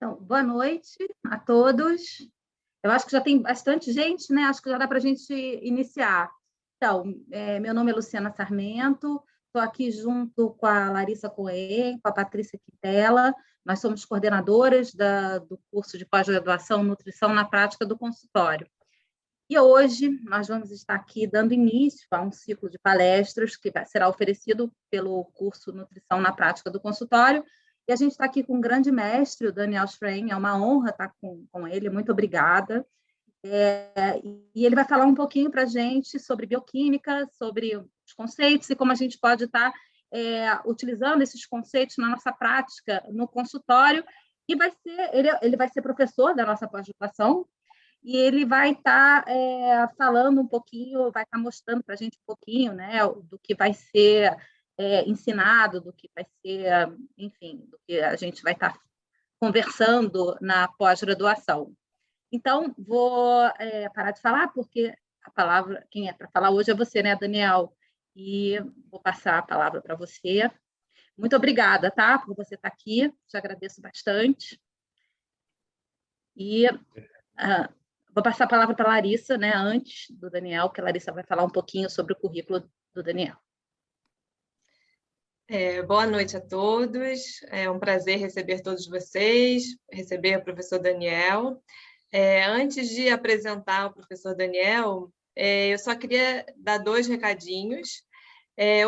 Então, boa noite a todos. Eu acho que já tem bastante gente, né? Acho que já dá para a gente iniciar. Então, meu nome é Luciana Sarmento, estou aqui junto com a Larissa Cohen, com a Patrícia Quintela. Nós somos coordenadoras do curso de pós-graduação Nutrição na Prática do Consultório. E hoje nós vamos estar aqui dando início a um ciclo de palestras que será oferecido pelo curso Nutrição na Prática do Consultório. E a gente está aqui com um grande mestre, o Daniel Schrein, é uma honra estar com ele, muito obrigada. E ele vai falar um pouquinho para a gente sobre bioquímica, sobre os conceitos e como a gente pode estar utilizando esses conceitos na nossa prática no consultório. E ele vai ser professor da nossa pós-graduação, e ele vai estar falando um pouquinho, vai estar mostrando para a gente um pouquinho, né, do que vai ser ensinado, do que vai ser, enfim, do que a gente vai estar conversando na pós-graduação. Então, vou parar de falar, porque a palavra, quem é para falar hoje é você, né, Daniel? E vou passar a palavra para você. Muito obrigada, tá, por você estar aqui, te agradeço bastante. E vou passar a palavra para a Larissa, né, antes do Daniel, que a Larissa vai falar um pouquinho sobre o currículo do Daniel. Boa noite a todos, é um prazer receber todos vocês, receber o professor Daniel. Antes de apresentar o professor Daniel, eu só queria dar 2 recadinhos.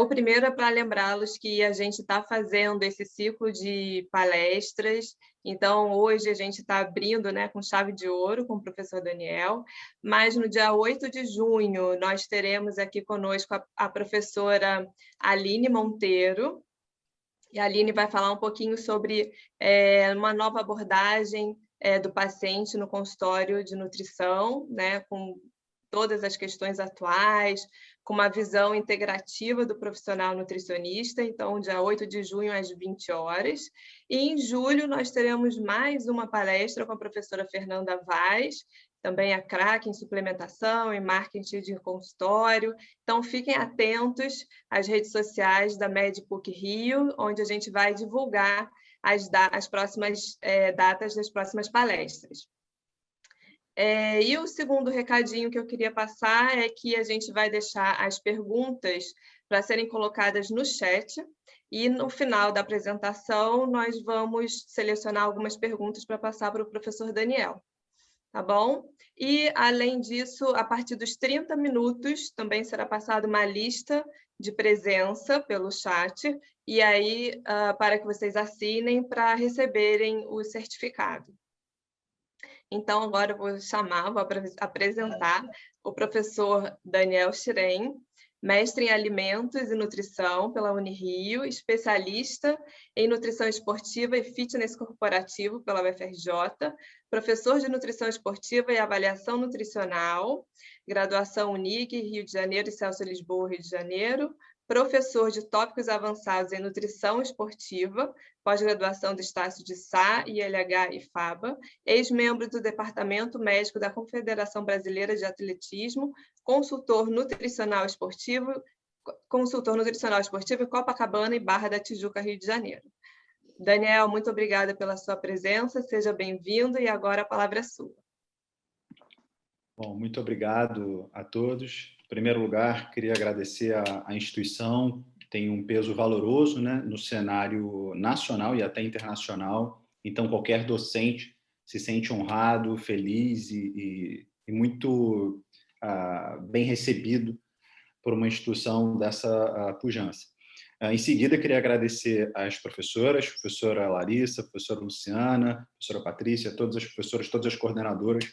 O primeiro é para lembrá-los que a gente está fazendo esse ciclo de palestras, então hoje a gente está abrindo, né, com chave de ouro com o professor Daniel, mas no dia 8 de junho nós teremos aqui conosco a professora Aline Monteiro, e a Aline vai falar um pouquinho sobre uma nova abordagem do paciente no consultório de nutrição, né, com todas as questões atuais, com uma visão integrativa do profissional nutricionista. Então, dia 8 de junho, às 20 horas. E em julho, nós teremos mais uma palestra com a professora Fernanda Vaz, também a craque em suplementação e marketing de consultório. Então, fiquem atentos às redes sociais da MedPUC Rio, onde a gente vai divulgar as próximas datas das próximas palestras. E o segundo recadinho que eu queria passar é que a gente vai deixar as perguntas para serem colocadas no chat, e no final da apresentação nós vamos selecionar algumas perguntas para passar para o professor Daniel. Tá bom? E, além disso, a partir dos 30 minutos, também será passada uma lista de presença pelo chat, e aí, para que vocês assinem para receberem o certificado. Então, agora eu vou apresentar o professor Daniel Schrein, mestre em Alimentos e Nutrição pela Unirio, especialista em Nutrição Esportiva e Fitness Corporativo pela UFRJ, professor de Nutrição Esportiva e Avaliação Nutricional, graduação UNIG, Rio de Janeiro e Celso Lisboa, Rio de Janeiro, professor de tópicos avançados em nutrição esportiva, pós-graduação do Estácio de Sá, ILH e FABA, ex-membro do Departamento Médico da Confederação Brasileira de Atletismo, consultor nutricional esportivo em Copacabana e Barra da Tijuca, Rio de Janeiro. Daniel, muito obrigada pela sua presença, seja bem-vindo e agora a palavra é sua. Bom, muito obrigado a todos. Em primeiro lugar, queria agradecer à instituição, que tem um peso valoroso, né, no cenário nacional e até internacional. Então, qualquer docente se sente honrado, feliz e muito bem recebido por uma instituição dessa pujança. Em seguida, queria agradecer às professoras, professora Larissa, professora Luciana, professora Patrícia, todas as professoras, todas as coordenadoras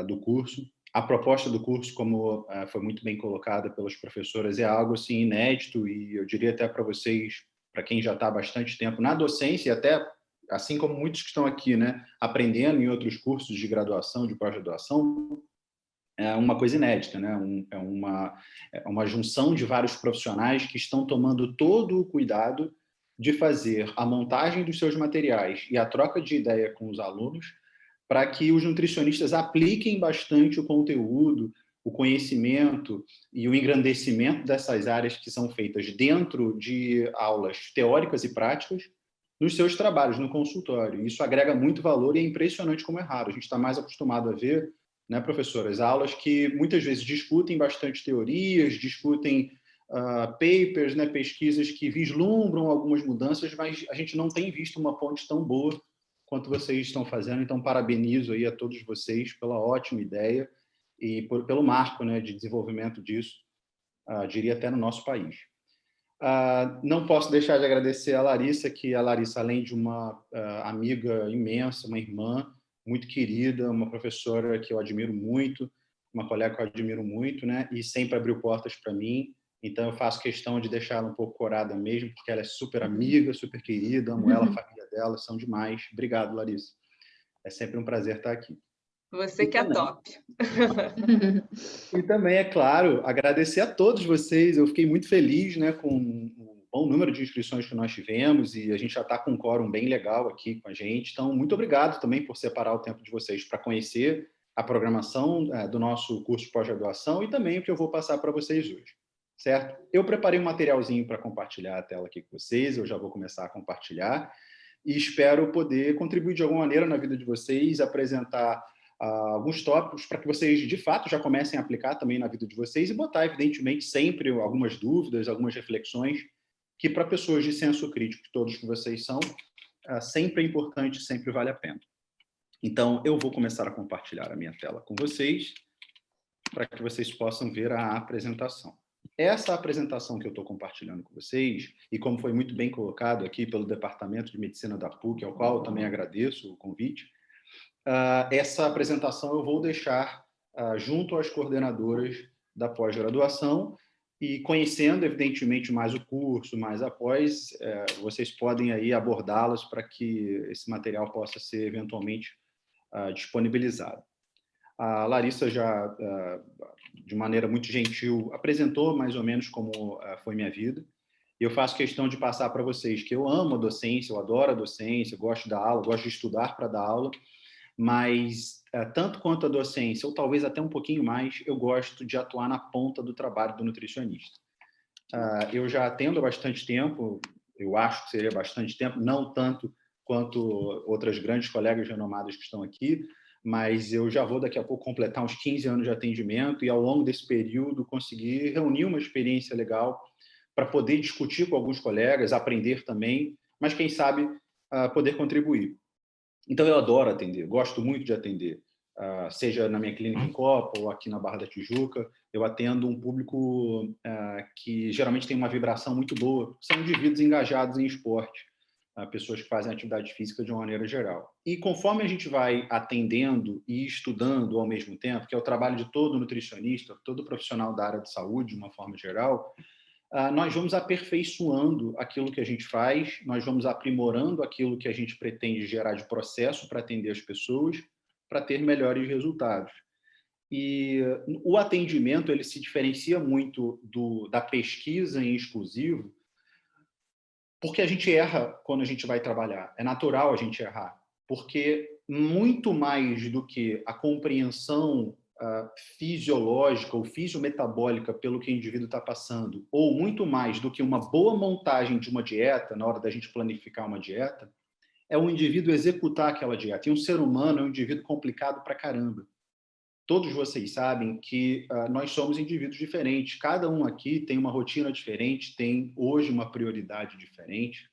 do curso. A proposta do curso, como foi muito bem colocada pelas professoras, é algo assim inédito e eu diria até para vocês, para quem já está há bastante tempo na docência e até assim como muitos que estão aqui, né, aprendendo em outros cursos de graduação, de pós-graduação, é uma coisa inédita, né? É uma junção de vários profissionais que estão tomando todo o cuidado de fazer a montagem dos seus materiais e a troca de ideia com os alunos para que os nutricionistas apliquem bastante o conteúdo, o conhecimento e o engrandecimento dessas áreas que são feitas dentro de aulas teóricas e práticas, nos seus trabalhos, no consultório. Isso agrega muito valor e é impressionante como é raro. A gente está mais acostumado a ver, né, professoras, aulas que muitas vezes discutem bastante teorias, discutem papers, né, pesquisas que vislumbram algumas mudanças, mas a gente não tem visto uma ponte tão boa quanto vocês estão fazendo. Então, parabenizo aí a todos vocês pela ótima ideia e pelo marco, né, de desenvolvimento disso, diria até no nosso país. Não posso deixar de agradecer a Larissa, que a Larissa, além de uma amiga imensa, uma irmã muito querida, uma professora que eu admiro muito, uma colega que eu admiro muito, né, e sempre abriu portas para mim. Então, eu faço questão de deixar ela um pouco corada mesmo, porque ela é super amiga, super querida, amo ela, a família dela, são demais. Obrigado, Larissa. É sempre um prazer estar aqui. Você que é top. E também, é claro, agradecer a todos vocês. Eu fiquei muito feliz, né, com o bom número de inscrições que nós tivemos e a gente já está com um quórum bem legal aqui com a gente. Então, muito obrigado também por separar o tempo de vocês para conhecer a programação do nosso curso de pós-graduação e também o que eu vou passar para vocês hoje. Certo? Eu preparei um materialzinho para compartilhar a tela aqui com vocês, eu já vou começar a compartilhar e espero poder contribuir de alguma maneira na vida de vocês, apresentar alguns tópicos para que vocês, de fato, já comecem a aplicar também na vida de vocês e botar, evidentemente, sempre algumas dúvidas, algumas reflexões, que para pessoas de senso crítico, que todos que vocês são, sempre é importante, sempre vale a pena. Então, eu vou começar a compartilhar a minha tela com vocês, para que vocês possam ver a apresentação. Essa apresentação que eu estou compartilhando com vocês, e como foi muito bem colocado aqui pelo Departamento de Medicina da PUC, ao qual eu também agradeço o convite, essa apresentação eu vou deixar junto às coordenadoras da pós-graduação e conhecendo, evidentemente, mais o curso, mais após, vocês podem aí abordá-las para que esse material possa ser eventualmente disponibilizado. A Larissa já, de maneira muito gentil, apresentou mais ou menos como foi minha vida. E eu faço questão de passar para vocês que eu amo a docência, eu adoro a docência, eu gosto da aula, gosto de estudar para dar aula, mas tanto quanto a docência, ou talvez até um pouquinho mais, eu gosto de atuar na ponta do trabalho do nutricionista. Eu já atendo há bastante tempo, eu acho que seria bastante tempo, não tanto quanto outras grandes colegas renomadas que estão aqui, mas eu já vou daqui a pouco completar uns 15 anos de atendimento e ao longo desse período conseguir reunir uma experiência legal para poder discutir com alguns colegas, aprender também, mas quem sabe poder contribuir. Então, eu adoro atender, gosto muito de atender, seja na minha clínica em Copa ou aqui na Barra da Tijuca. Eu atendo um público que geralmente tem uma vibração muito boa, são indivíduos engajados em esporte, pessoas que fazem atividade física de uma maneira geral. E conforme a gente vai atendendo e estudando ao mesmo tempo, que é o trabalho de todo nutricionista, todo profissional da área de saúde, de uma forma geral, nós vamos aperfeiçoando aquilo que a gente faz, nós vamos aprimorando aquilo que a gente pretende gerar de processo para atender as pessoas, para ter melhores resultados. E o atendimento ele se diferencia muito da pesquisa em exclusivo, porque a gente erra quando a gente vai trabalhar. É natural a gente errar, porque muito mais do que a compreensão fisiológica ou fisiometabólica pelo que o indivíduo está passando, ou muito mais do que uma boa montagem de uma dieta, na hora da gente planificar uma dieta, é o indivíduo executar aquela dieta. E um ser humano é um indivíduo complicado pra caramba. Todos vocês sabem que nós somos indivíduos diferentes. Cada um aqui tem uma rotina diferente, tem hoje uma prioridade diferente.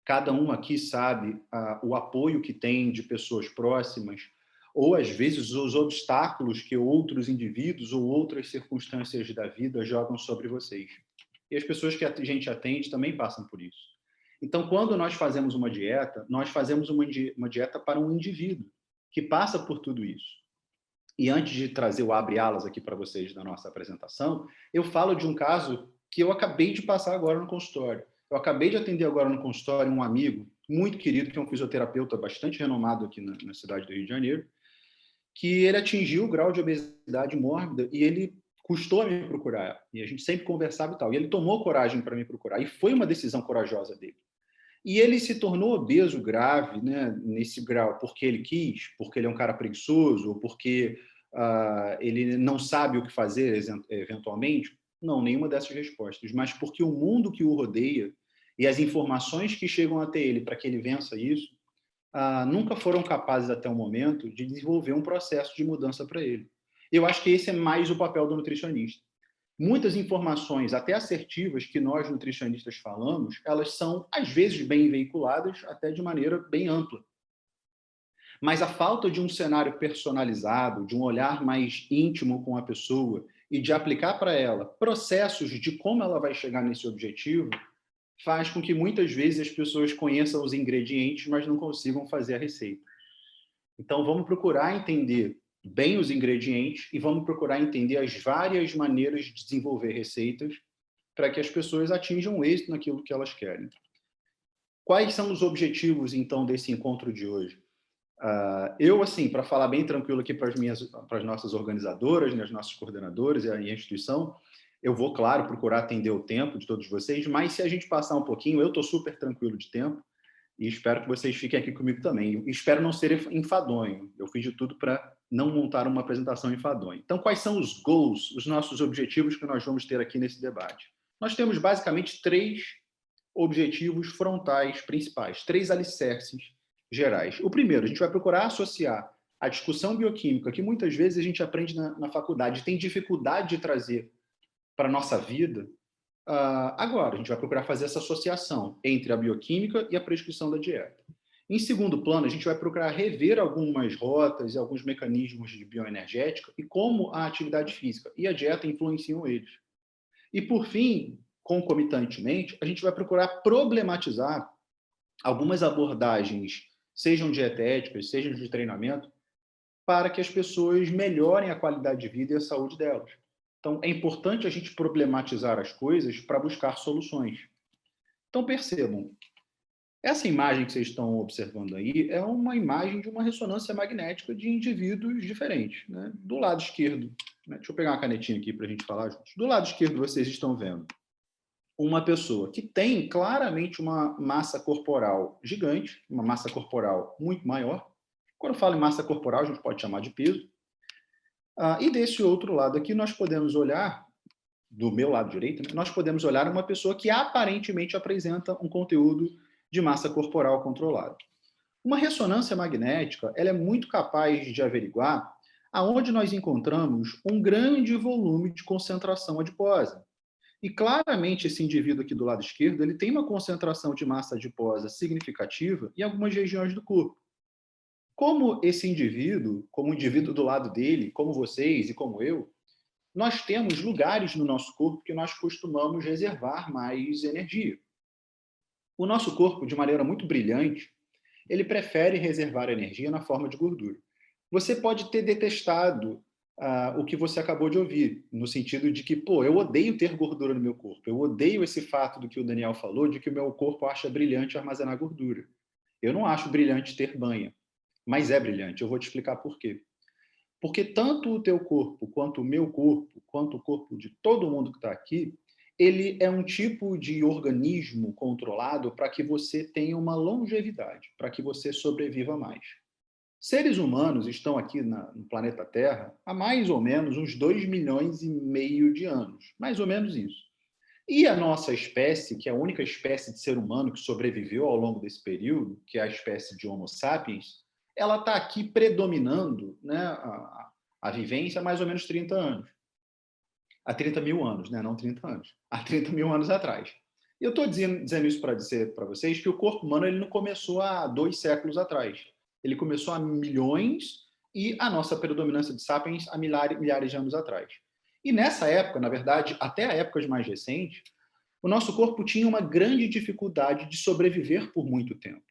Cada um aqui sabe o apoio que tem de pessoas próximas, ou às vezes os obstáculos que outros indivíduos ou outras circunstâncias da vida jogam sobre vocês. E as pessoas que a gente atende também passam por isso. Então, quando nós fazemos uma dieta, nós fazemos uma dieta para um indivíduo que passa por tudo isso. E antes de trazer o abre-alas aqui para vocês da nossa apresentação, eu falo de um caso que eu acabei de passar agora no consultório. Eu acabei de atender agora no consultório um amigo muito querido, que é um fisioterapeuta bastante renomado aqui na cidade do Rio de Janeiro, que ele atingiu o grau de obesidade mórbida e ele custou a me procurar. E a gente sempre conversava e tal. E ele tomou coragem para me procurar. E foi uma decisão corajosa dele. E ele se tornou obeso grave, né, nesse grau, porque ele quis, porque ele é um cara preguiçoso, ou porque ele não sabe o que fazer, eventualmente? Não, nenhuma dessas respostas. Mas porque o mundo que o rodeia e as informações que chegam até ele para que ele vença isso, nunca foram capazes até o momento de desenvolver um processo de mudança para ele. Eu acho que esse é mais o papel do nutricionista. Muitas informações, até assertivas, que nós nutricionistas falamos, elas são, às vezes, bem veiculadas, até de maneira bem ampla. Mas a falta de um cenário personalizado, de um olhar mais íntimo com a pessoa e de aplicar para ela processos de como ela vai chegar nesse objetivo, faz com que muitas vezes as pessoas conheçam os ingredientes, mas não consigam fazer a receita. Então, vamos procurar entender bem os ingredientes e vamos procurar entender as várias maneiras de desenvolver receitas para que as pessoas atinjam êxito naquilo que elas querem. Quais são os objetivos, então, desse encontro de hoje? Eu, assim, para falar bem tranquilo aqui para as nossas organizadoras, né, as nossas coordenadoras e a instituição, eu vou, claro, procurar atender o tempo de todos vocês, mas se a gente passar um pouquinho, eu estou super tranquilo de tempo e espero que vocês fiquem aqui comigo também. E espero não ser enfadonho. Eu fiz de tudo para não montar uma apresentação enfadonha. Então, quais são os goals, os nossos objetivos que nós vamos ter aqui nesse debate? Nós temos basicamente 3 objetivos frontais principais, 3 alicerces gerais. O primeiro, a gente vai procurar associar a discussão bioquímica, que muitas vezes a gente aprende na faculdade, tem dificuldade de trazer para a nossa vida. Agora, a gente vai procurar fazer essa associação entre a bioquímica e a prescrição da dieta. Em segundo plano, a gente vai procurar rever algumas rotas e alguns mecanismos de bioenergética e como a atividade física e a dieta influenciam eles. E, por fim, concomitantemente, a gente vai procurar problematizar algumas abordagens, sejam dietéticas, sejam de treinamento, para que as pessoas melhorem a qualidade de vida e a saúde delas. Então, é importante a gente problematizar as coisas para buscar soluções. Então, percebam, essa imagem que vocês estão observando aí é uma imagem de uma ressonância magnética de indivíduos diferentes. Né? Do lado esquerdo, né? Deixa eu pegar uma canetinha aqui para a gente falar juntos. Do lado esquerdo, vocês estão vendo uma pessoa que tem claramente uma massa corporal gigante, uma massa corporal muito maior. Quando eu falo em massa corporal, a gente pode chamar de peso. E desse outro lado aqui, nós podemos olhar, do meu lado direito, né, nós podemos olhar uma pessoa que aparentemente apresenta um conteúdo de massa corporal controlado. Uma ressonância magnética, ela é muito capaz de averiguar aonde nós encontramos um grande volume de concentração adiposa. E claramente esse indivíduo aqui do lado esquerdo, ele tem uma concentração de massa adiposa significativa em algumas regiões do corpo. Como esse indivíduo, como o indivíduo do lado dele, como vocês e como eu, nós temos lugares no nosso corpo que nós costumamos reservar mais energia. O nosso corpo, de maneira muito brilhante, ele prefere reservar energia na forma de gordura. Você pode ter detestado o que você acabou de ouvir, no sentido de que, eu odeio ter gordura no meu corpo, eu odeio esse fato do que o Daniel falou, de que o meu corpo acha brilhante armazenar gordura. Eu não acho brilhante ter banha, mas é brilhante. Eu vou te explicar por quê. Porque tanto o teu corpo, quanto o meu corpo, quanto o corpo de todo mundo que está aqui, ele é um tipo de organismo controlado para que você tenha uma longevidade, para que você sobreviva mais. Seres humanos estão aqui no planeta Terra há mais ou menos uns 2,5 milhões de anos, mais ou menos isso. E a nossa espécie, que é a única espécie de ser humano que sobreviveu ao longo desse período, que é a espécie de Homo sapiens, ela está aqui predominando, né, a vivência há mais ou menos 30 anos. Há 30 mil anos, né? Não 30 anos. Há 30 mil anos atrás. E eu estou dizendo isso para dizer para vocês que o corpo humano ele não começou há 2 séculos atrás. Ele começou há milhões e a nossa predominância de sapiens há milhares de anos atrás. E nessa época, na verdade, até a época mais recente, o nosso corpo tinha uma grande dificuldade de sobreviver por muito tempo.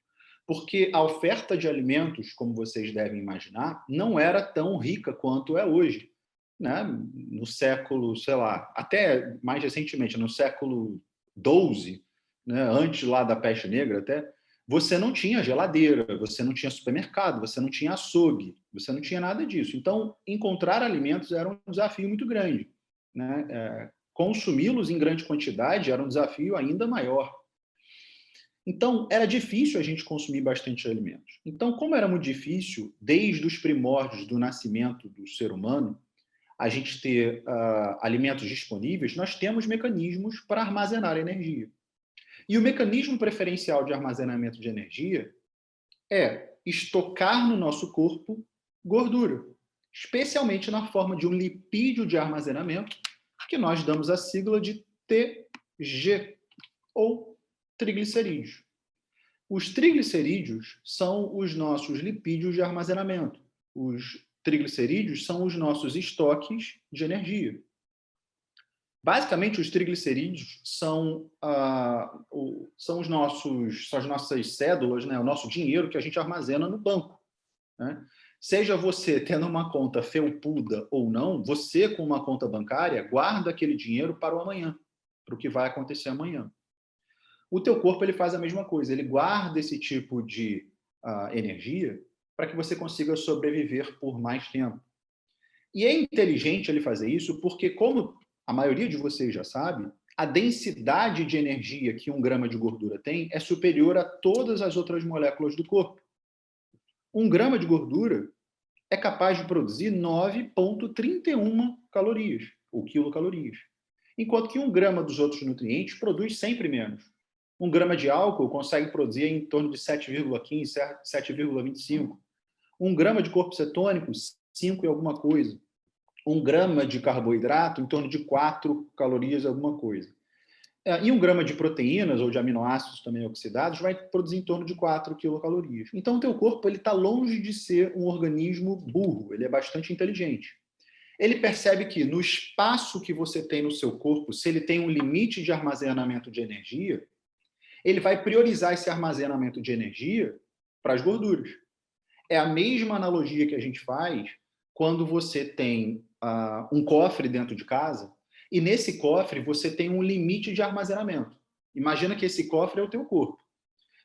Porque a oferta de alimentos, como vocês devem imaginar, não era tão rica quanto é hoje. Né? No século, sei lá, até mais recentemente, no século XII, né? Antes lá da peste negra até, você não tinha geladeira, você não tinha supermercado, você não tinha açougue, você não tinha nada disso. Então, encontrar alimentos era um desafio muito grande. Né? Consumi-los em grande quantidade era um desafio ainda maior. Então, era difícil a gente consumir bastante alimentos. Então, como era muito difícil, desde os primórdios do nascimento do ser humano, a gente ter alimentos disponíveis, nós temos mecanismos para armazenar energia. E o mecanismo preferencial de armazenamento de energia é estocar no nosso corpo gordura, especialmente na forma de um lipídio de armazenamento, que nós damos a sigla de TG, ou triglicerídeos. Os triglicerídeos são os nossos lipídios de armazenamento. Os triglicerídeos são os nossos estoques de energia. Basicamente, os triglicerídeos são as nossas cédulas, né? O nosso dinheiro que a gente armazena no banco, né? Seja você tendo uma conta felpuda ou não, você com uma conta bancária guarda aquele dinheiro para o amanhã, para o que vai acontecer amanhã. O teu corpo ele faz a mesma coisa, ele guarda esse tipo de energia para que você consiga sobreviver por mais tempo. E é inteligente ele fazer isso porque, como a maioria de vocês já sabe, a densidade de energia que 1 grama de gordura tem é superior a todas as outras moléculas do corpo. 1 grama de gordura é capaz de produzir 9,31 calorias, ou quilocalorias. Enquanto que 1 grama dos outros nutrientes produz sempre menos. 1 grama de álcool consegue produzir em torno de 7,15, 7,25. 1 grama de corpo cetônico, 5 e alguma coisa. 1 grama de carboidrato, em torno de 4 calorias e alguma coisa. E 1 grama de proteínas, ou de aminoácidos também oxidados, vai produzir em torno de 4 quilocalorias. Então, o teu corpo está longe de ser um organismo burro, ele é bastante inteligente. Ele percebe que no espaço que você tem no seu corpo, se ele tem um limite de armazenamento de energia, ele vai priorizar esse armazenamento de energia para as gorduras. É a mesma analogia que a gente faz quando você tem um cofre dentro de casa e nesse cofre você tem um limite de armazenamento. Imagina que esse cofre é o teu corpo.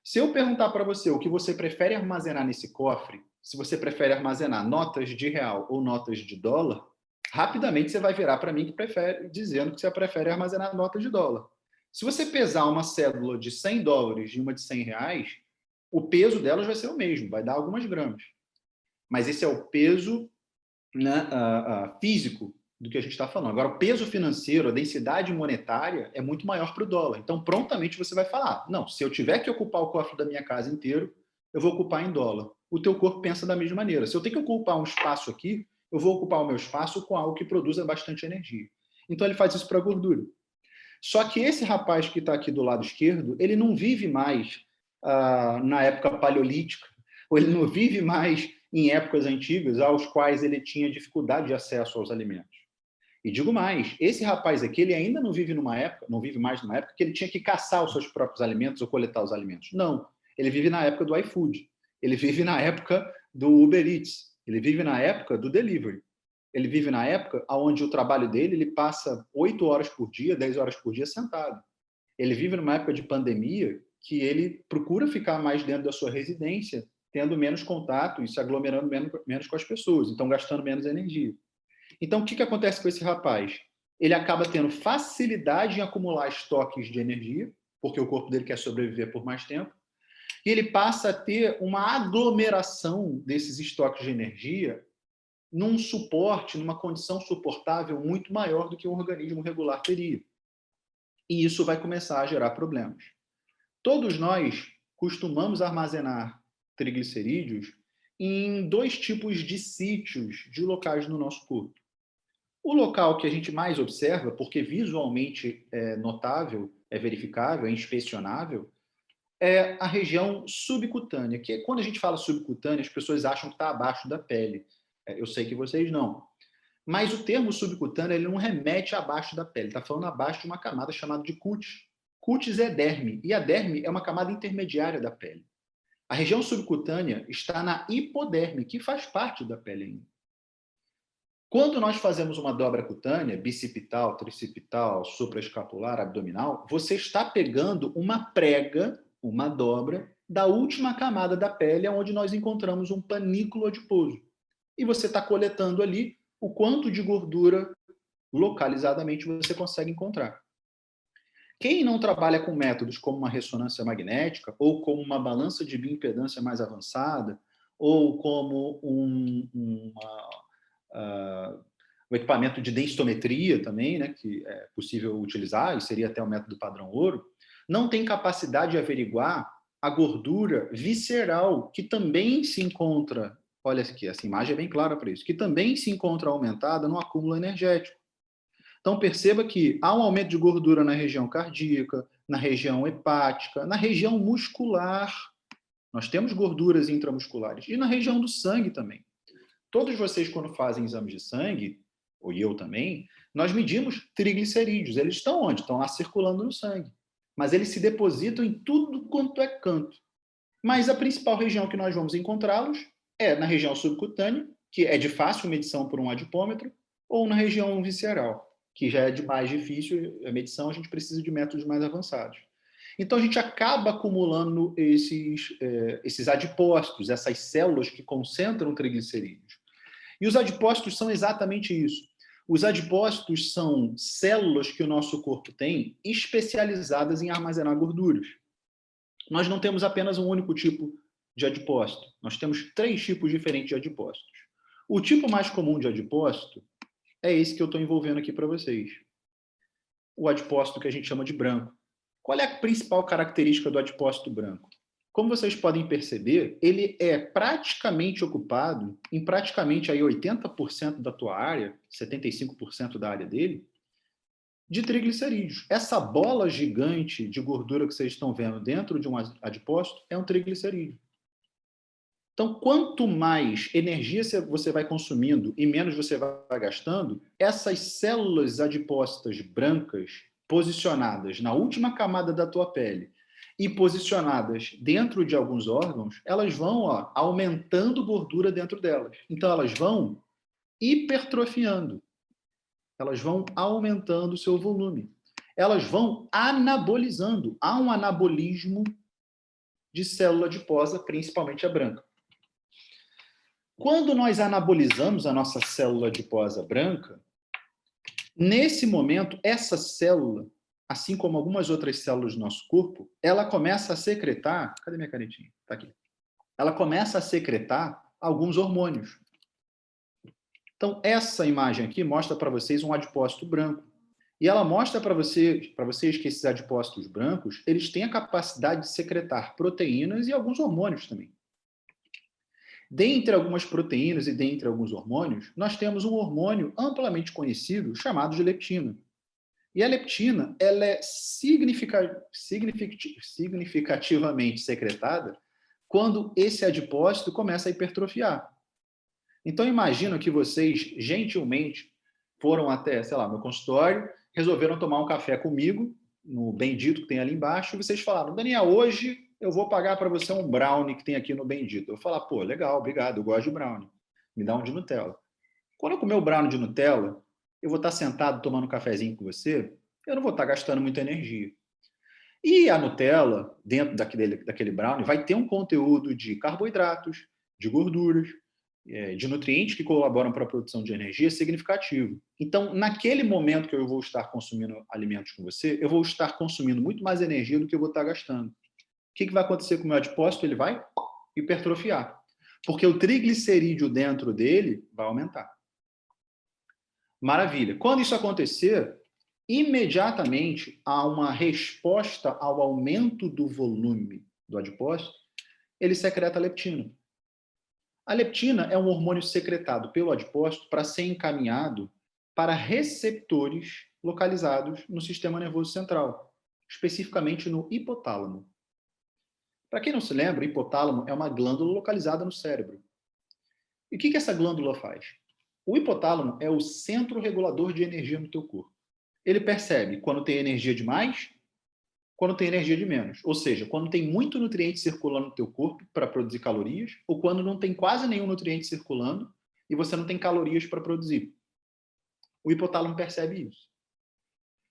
Se eu perguntar para você o que você prefere armazenar nesse cofre, se você prefere armazenar notas de real ou notas de dólar, rapidamente você vai virar para mim que prefere, dizendo que você prefere armazenar notas de dólar. Se você pesar uma cédula de $100 e uma de R$100, o peso delas vai ser o mesmo, vai dar algumas gramas. Mas esse é o peso, né, físico do que a gente está falando. Agora, o peso financeiro, a densidade monetária é muito maior para o dólar. Então, prontamente você vai falar, não, se eu tiver que ocupar o cofre da minha casa inteiro, eu vou ocupar em dólar. O teu corpo pensa da mesma maneira. Se eu tenho que ocupar um espaço aqui, eu vou ocupar o meu espaço com algo que produza bastante energia. Então, ele faz isso para a gordura. Só que esse rapaz que está aqui do lado esquerdo, ele não vive mais na época paleolítica, ou ele não vive mais em épocas antigas, aos quais ele tinha dificuldade de acesso aos alimentos. E digo mais, esse rapaz aqui, ele ainda não vive mais numa época que ele tinha que caçar os seus próprios alimentos ou coletar os alimentos. Não, ele vive na época do iFood, ele vive na época do Uber Eats, ele vive na época do delivery. Ele vive na época onde o trabalho dele, ele passa 8 horas por dia, 10 horas por dia sentado. Ele vive numa época de pandemia que ele procura ficar mais dentro da sua residência, tendo menos contato e se aglomerando menos com as pessoas, então gastando menos energia. Então, o que acontece com esse rapaz? Ele acaba tendo facilidade em acumular estoques de energia, porque o corpo dele quer sobreviver por mais tempo, e ele passa a ter uma aglomeração desses estoques de energia num suporte, numa condição suportável muito maior do que um organismo regular teria. E isso vai começar a gerar problemas. Todos nós costumamos armazenar triglicerídeos em 2 tipos de sítios, de locais no nosso corpo. O local que a gente mais observa, porque visualmente é notável, é verificável, é inspecionável, é a região subcutânea, que quando a gente fala subcutânea, as pessoas acham que está abaixo da pele. Eu sei que vocês não. Mas o termo subcutâneo ele não remete abaixo da pele, está falando abaixo de uma camada chamada de cutis. Cutis é derme, e a derme é uma camada intermediária da pele. A região subcutânea está na hipoderme, que faz parte da pele ainda. Quando nós fazemos uma dobra cutânea, bicipital, tricipital, supraescapular, abdominal, você está pegando uma prega, uma dobra, da última camada da pele, onde nós encontramos um panículo adiposo. E você está coletando ali o quanto de gordura localizadamente você consegue encontrar. Quem não trabalha com métodos como uma ressonância magnética, ou como uma balança de bioimpedância mais avançada, ou como um equipamento de densitometria também, né, que é possível utilizar, e seria até o método padrão ouro, não tem capacidade de averiguar a gordura visceral, que também se encontra, olha aqui, essa imagem é bem clara para isso, que também se encontra aumentada no acúmulo energético. Então, perceba que há um aumento de gordura na região cardíaca, na região hepática, na região muscular. Nós temos gorduras intramusculares. E na região do sangue também. Todos vocês, quando fazem exames de sangue, ou eu também, nós medimos triglicerídeos. Eles estão onde? Estão lá circulando no sangue. Mas eles se depositam em tudo quanto é canto. Mas a principal região que nós vamos encontrá-los é na região subcutânea, que é de fácil medição por um adipômetro, ou na região visceral, que já é de mais difícil a medição, a gente precisa de métodos mais avançados. Então, a gente acaba acumulando esses adipócitos, essas células que concentram triglicerídeos. E os adipócitos são exatamente isso. Os adipócitos são células que o nosso corpo tem especializadas em armazenar gorduras. Nós não temos apenas um único tipo de adipócito. Nós temos 3 tipos diferentes de adipócitos. O tipo mais comum de adipócito é esse que eu estou envolvendo aqui para vocês. O adipócito que a gente chama de branco. Qual é a principal característica do adipócito branco? Como vocês podem perceber, ele é praticamente ocupado em praticamente aí 80% da tua área, 75% da área dele, de triglicerídeos. Essa bola gigante de gordura que vocês estão vendo dentro de um adipócito é um triglicerídeo. Então, quanto mais energia você vai consumindo e menos você vai gastando, essas células adipócitas brancas posicionadas na última camada da tua pele e posicionadas dentro de alguns órgãos, elas vão aumentando gordura dentro delas. Então, elas vão hipertrofiando. Elas vão aumentando o seu volume. Elas vão anabolizando. Há um anabolismo de célula adiposa, principalmente a branca. Quando nós anabolizamos a nossa célula adiposa branca, nesse momento, essa célula, assim como algumas outras células do nosso corpo, ela começa a secretar... Cadê minha canetinha? Está aqui. Ela começa a secretar alguns hormônios. Então, essa imagem aqui mostra para vocês um adipócito branco. E ela mostra para vocês que esses adipócitos brancos, eles têm a capacidade de secretar proteínas e alguns hormônios também. Dentre algumas proteínas e dentre alguns hormônios, nós temos um hormônio amplamente conhecido chamado de leptina. E a leptina, ela é significativamente secretada quando esse adipócito começa a hipertrofiar. Então, imagino que vocês, gentilmente, foram até, sei lá, meu consultório, resolveram tomar um café comigo, no Bendito que tem ali embaixo, e vocês falaram, Daniel, hoje eu vou pagar para você um brownie que tem aqui no Bendito. Eu vou falar, pô, legal, obrigado, eu gosto de brownie. Me dá um de Nutella. Quando eu comer o brownie de Nutella, eu vou estar sentado tomando um cafezinho com você, eu não vou estar gastando muita energia. E a Nutella, dentro daquele brownie, vai ter um conteúdo de carboidratos, de gorduras, de nutrientes que colaboram para a produção de energia significativo. Então, naquele momento que eu vou estar consumindo alimentos com você, eu vou estar consumindo muito mais energia do que eu vou estar gastando. O que vai acontecer com o meu adipócito? Ele vai hipertrofiar. Porque o triglicerídeo dentro dele vai aumentar. Maravilha. Quando isso acontecer, imediatamente há uma resposta ao aumento do volume do adipócito, ele secreta a leptina. A leptina é um hormônio secretado pelo adipócito para ser encaminhado para receptores localizados no sistema nervoso central, especificamente no hipotálamo. Para quem não se lembra, o hipotálamo é uma glândula localizada no cérebro. E o que essa glândula faz? O hipotálamo é o centro regulador de energia no teu corpo. Ele percebe quando tem energia demais, quando tem energia de menos. Ou seja, quando tem muito nutriente circulando no teu corpo para produzir calorias, ou quando não tem quase nenhum nutriente circulando e você não tem calorias para produzir. O hipotálamo percebe isso.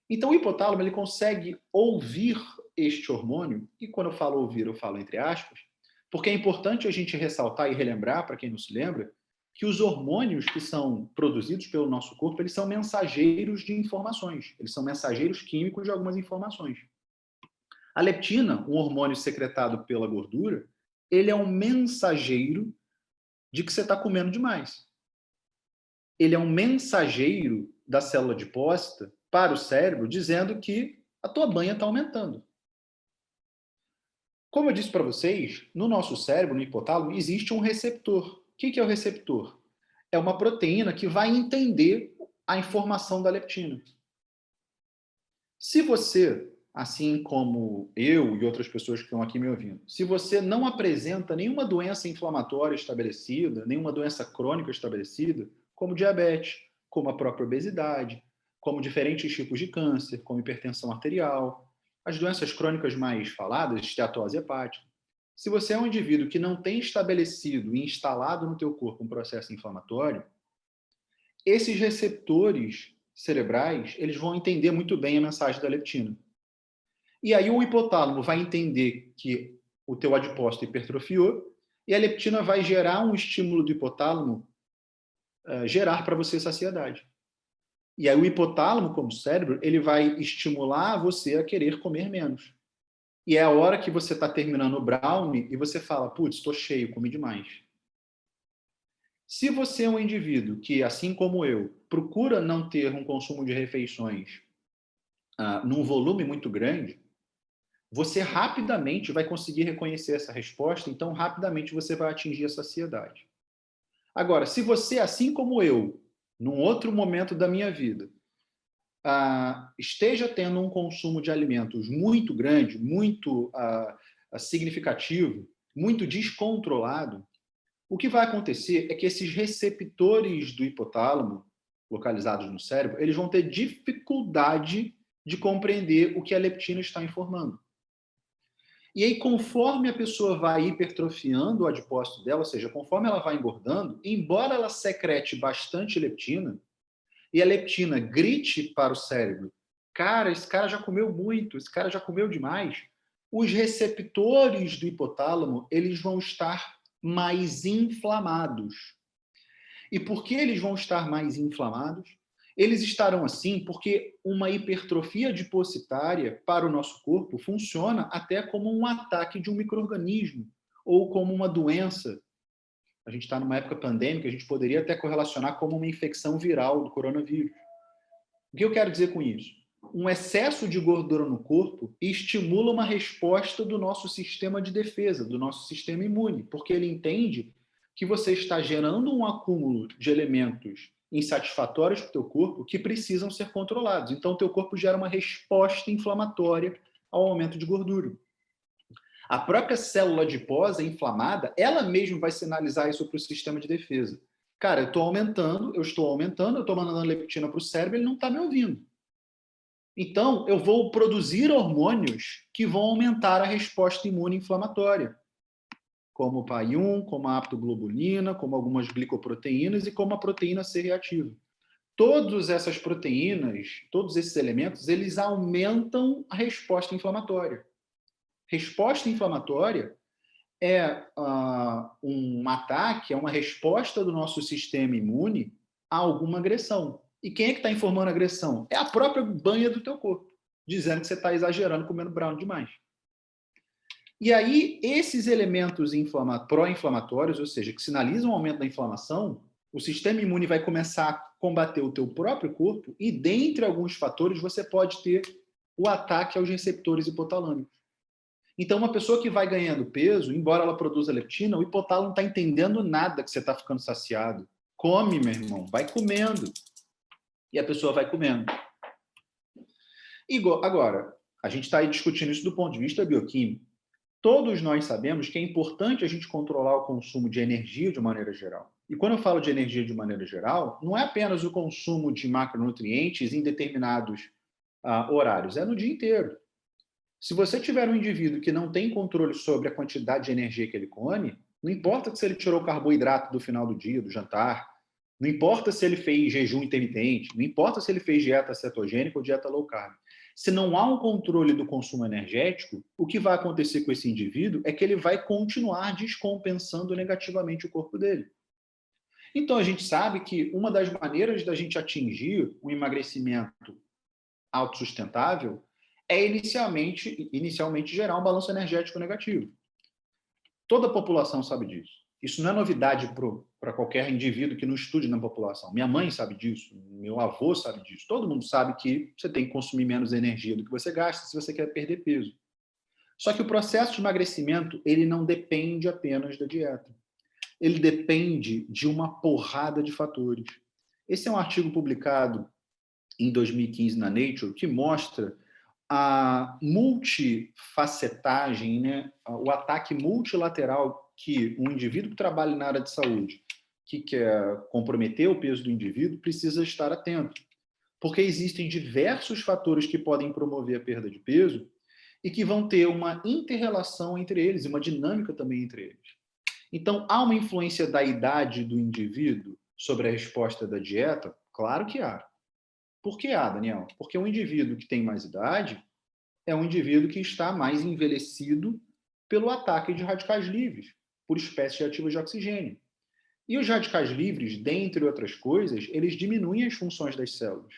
Então, o hipotálamo ele consegue ouvir este hormônio, e quando eu falo ouvir, eu falo entre aspas, porque é importante a gente ressaltar e relembrar, para quem não se lembra, que os hormônios que são produzidos pelo nosso corpo, eles são mensageiros de informações, eles são mensageiros químicos de algumas informações. A leptina, um hormônio secretado pela gordura, ele é um mensageiro de que você está comendo demais. Ele é um mensageiro da célula adipócita para o cérebro, dizendo que a tua banha está aumentando. Como eu disse para vocês, no nosso cérebro, no hipotálamo, existe um receptor. O que é o receptor? É uma proteína que vai entender a informação da leptina. Se você, assim como eu e outras pessoas que estão aqui me ouvindo, se você não apresenta nenhuma doença inflamatória estabelecida, nenhuma doença crônica estabelecida, como diabetes, como a própria obesidade, como diferentes tipos de câncer, como hipertensão arterial, as doenças crônicas mais faladas, esteatose hepática. Se você é um indivíduo que não tem estabelecido e instalado no teu corpo um processo inflamatório, esses receptores cerebrais, eles vão entender muito bem a mensagem da leptina. E aí o hipotálamo vai entender que o teu adipócito hipertrofiou e a leptina vai gerar um estímulo do hipotálamo, gerar para você saciedade. E aí o hipotálamo, como cérebro, ele vai estimular você a querer comer menos. E é a hora que você está terminando o brownie e você fala, putz, estou cheio, comi demais. Se você é um indivíduo que, assim como eu, procura não ter um consumo de refeições num volume muito grande, você rapidamente vai conseguir reconhecer essa resposta, então rapidamente você vai atingir a saciedade. Agora, se você, assim como eu, num outro momento da minha vida, esteja tendo um consumo de alimentos muito grande, muito significativo, muito descontrolado, o que vai acontecer é que esses receptores do hipotálamo, localizados no cérebro, eles vão ter dificuldade de compreender o que a leptina está informando. E aí, conforme a pessoa vai hipertrofiando o adipócito dela, ou seja, conforme ela vai engordando, embora ela secrete bastante leptina, e a leptina grite para o cérebro, cara, esse cara já comeu muito, esse cara já comeu demais, os receptores do hipotálamo, eles vão estar mais inflamados. E por que eles vão estar mais inflamados? Eles estarão assim porque uma hipertrofia adipocitária para o nosso corpo funciona até como um ataque de um micro-organismo ou como uma doença. A gente está numa época pandêmica, a gente poderia até correlacionar como uma infecção viral do coronavírus. O que eu quero dizer com isso? Um excesso de gordura no corpo estimula uma resposta do nosso sistema de defesa, do nosso sistema imune, porque ele entende que você está gerando um acúmulo de elementos insatisfatórios para o teu corpo que precisam ser controlados. Então, o teu corpo gera uma resposta inflamatória ao aumento de gordura. A própria célula adiposa inflamada, ela mesma vai sinalizar isso para o sistema de defesa. Cara, eu estou aumentando, eu estou mandando leptina para o cérebro, ele não está me ouvindo. Então, eu vou produzir hormônios que vão aumentar a resposta imune inflamatória, como o PAI-1, como a aptoglobulina, como algumas glicoproteínas e como a proteína C reativa. Todas essas proteínas, todos esses elementos, eles aumentam a resposta inflamatória. Resposta inflamatória é um ataque, é uma resposta do nosso sistema imune a alguma agressão. E quem é que está informando a agressão? É a própria banha do teu corpo, dizendo que você está exagerando comendo brownie demais. E aí, esses elementos pró-inflamatórios, ou seja, que sinalizam o aumento da inflamação, o sistema imune vai começar a combater o teu próprio corpo e, dentre alguns fatores, você pode ter o ataque aos receptores hipotalâmicos. Então, uma pessoa que vai ganhando peso, embora ela produza leptina, o hipotálamo não está entendendo nada que você está ficando saciado. Come, meu irmão, vai comendo. E a pessoa vai comendo. Agora, a gente está aí discutindo isso do ponto de vista bioquímico. Todos nós sabemos que é importante a gente controlar o consumo de energia de maneira geral. E quando eu falo de energia de maneira geral, não é apenas o consumo de macronutrientes em determinados horários, é no dia inteiro. Se você tiver um indivíduo que não tem controle sobre a quantidade de energia que ele come, não importa se ele tirou carboidrato do final do dia, do jantar, não importa se ele fez jejum intermitente, não importa se ele fez dieta cetogênica ou dieta low carb. Se não há um controle do consumo energético, o que vai acontecer com esse indivíduo é que ele vai continuar descompensando negativamente o corpo dele. Então, a gente sabe que uma das maneiras da gente atingir um emagrecimento autossustentável é inicialmente gerar um balanço energético negativo. Toda a população sabe disso. Isso não é novidade para qualquer indivíduo que não estude na população. Minha mãe sabe disso, meu avô sabe disso. Todo mundo sabe que você tem que consumir menos energia do que você gasta se você quer perder peso. Só que o processo de emagrecimento, ele não depende apenas da dieta. Ele depende de uma porrada de fatores. Esse é um artigo publicado em 2015 na Nature, que mostra a multifacetagem, né? O ataque multilateral que um indivíduo que trabalha na área de saúde, que quer comprometer o peso do indivíduo, precisa estar atento. Porque existem diversos fatores que podem promover a perda de peso e que vão ter uma inter-relação entre eles, e uma dinâmica também entre eles. Então, há uma influência da idade do indivíduo sobre a resposta da dieta? Claro que há. Por que há, Daniel? Porque um indivíduo que tem mais idade é um indivíduo que está mais envelhecido pelo ataque de radicais livres, por espécies ativas de oxigênio. E os radicais livres, dentre outras coisas, eles diminuem as funções das células.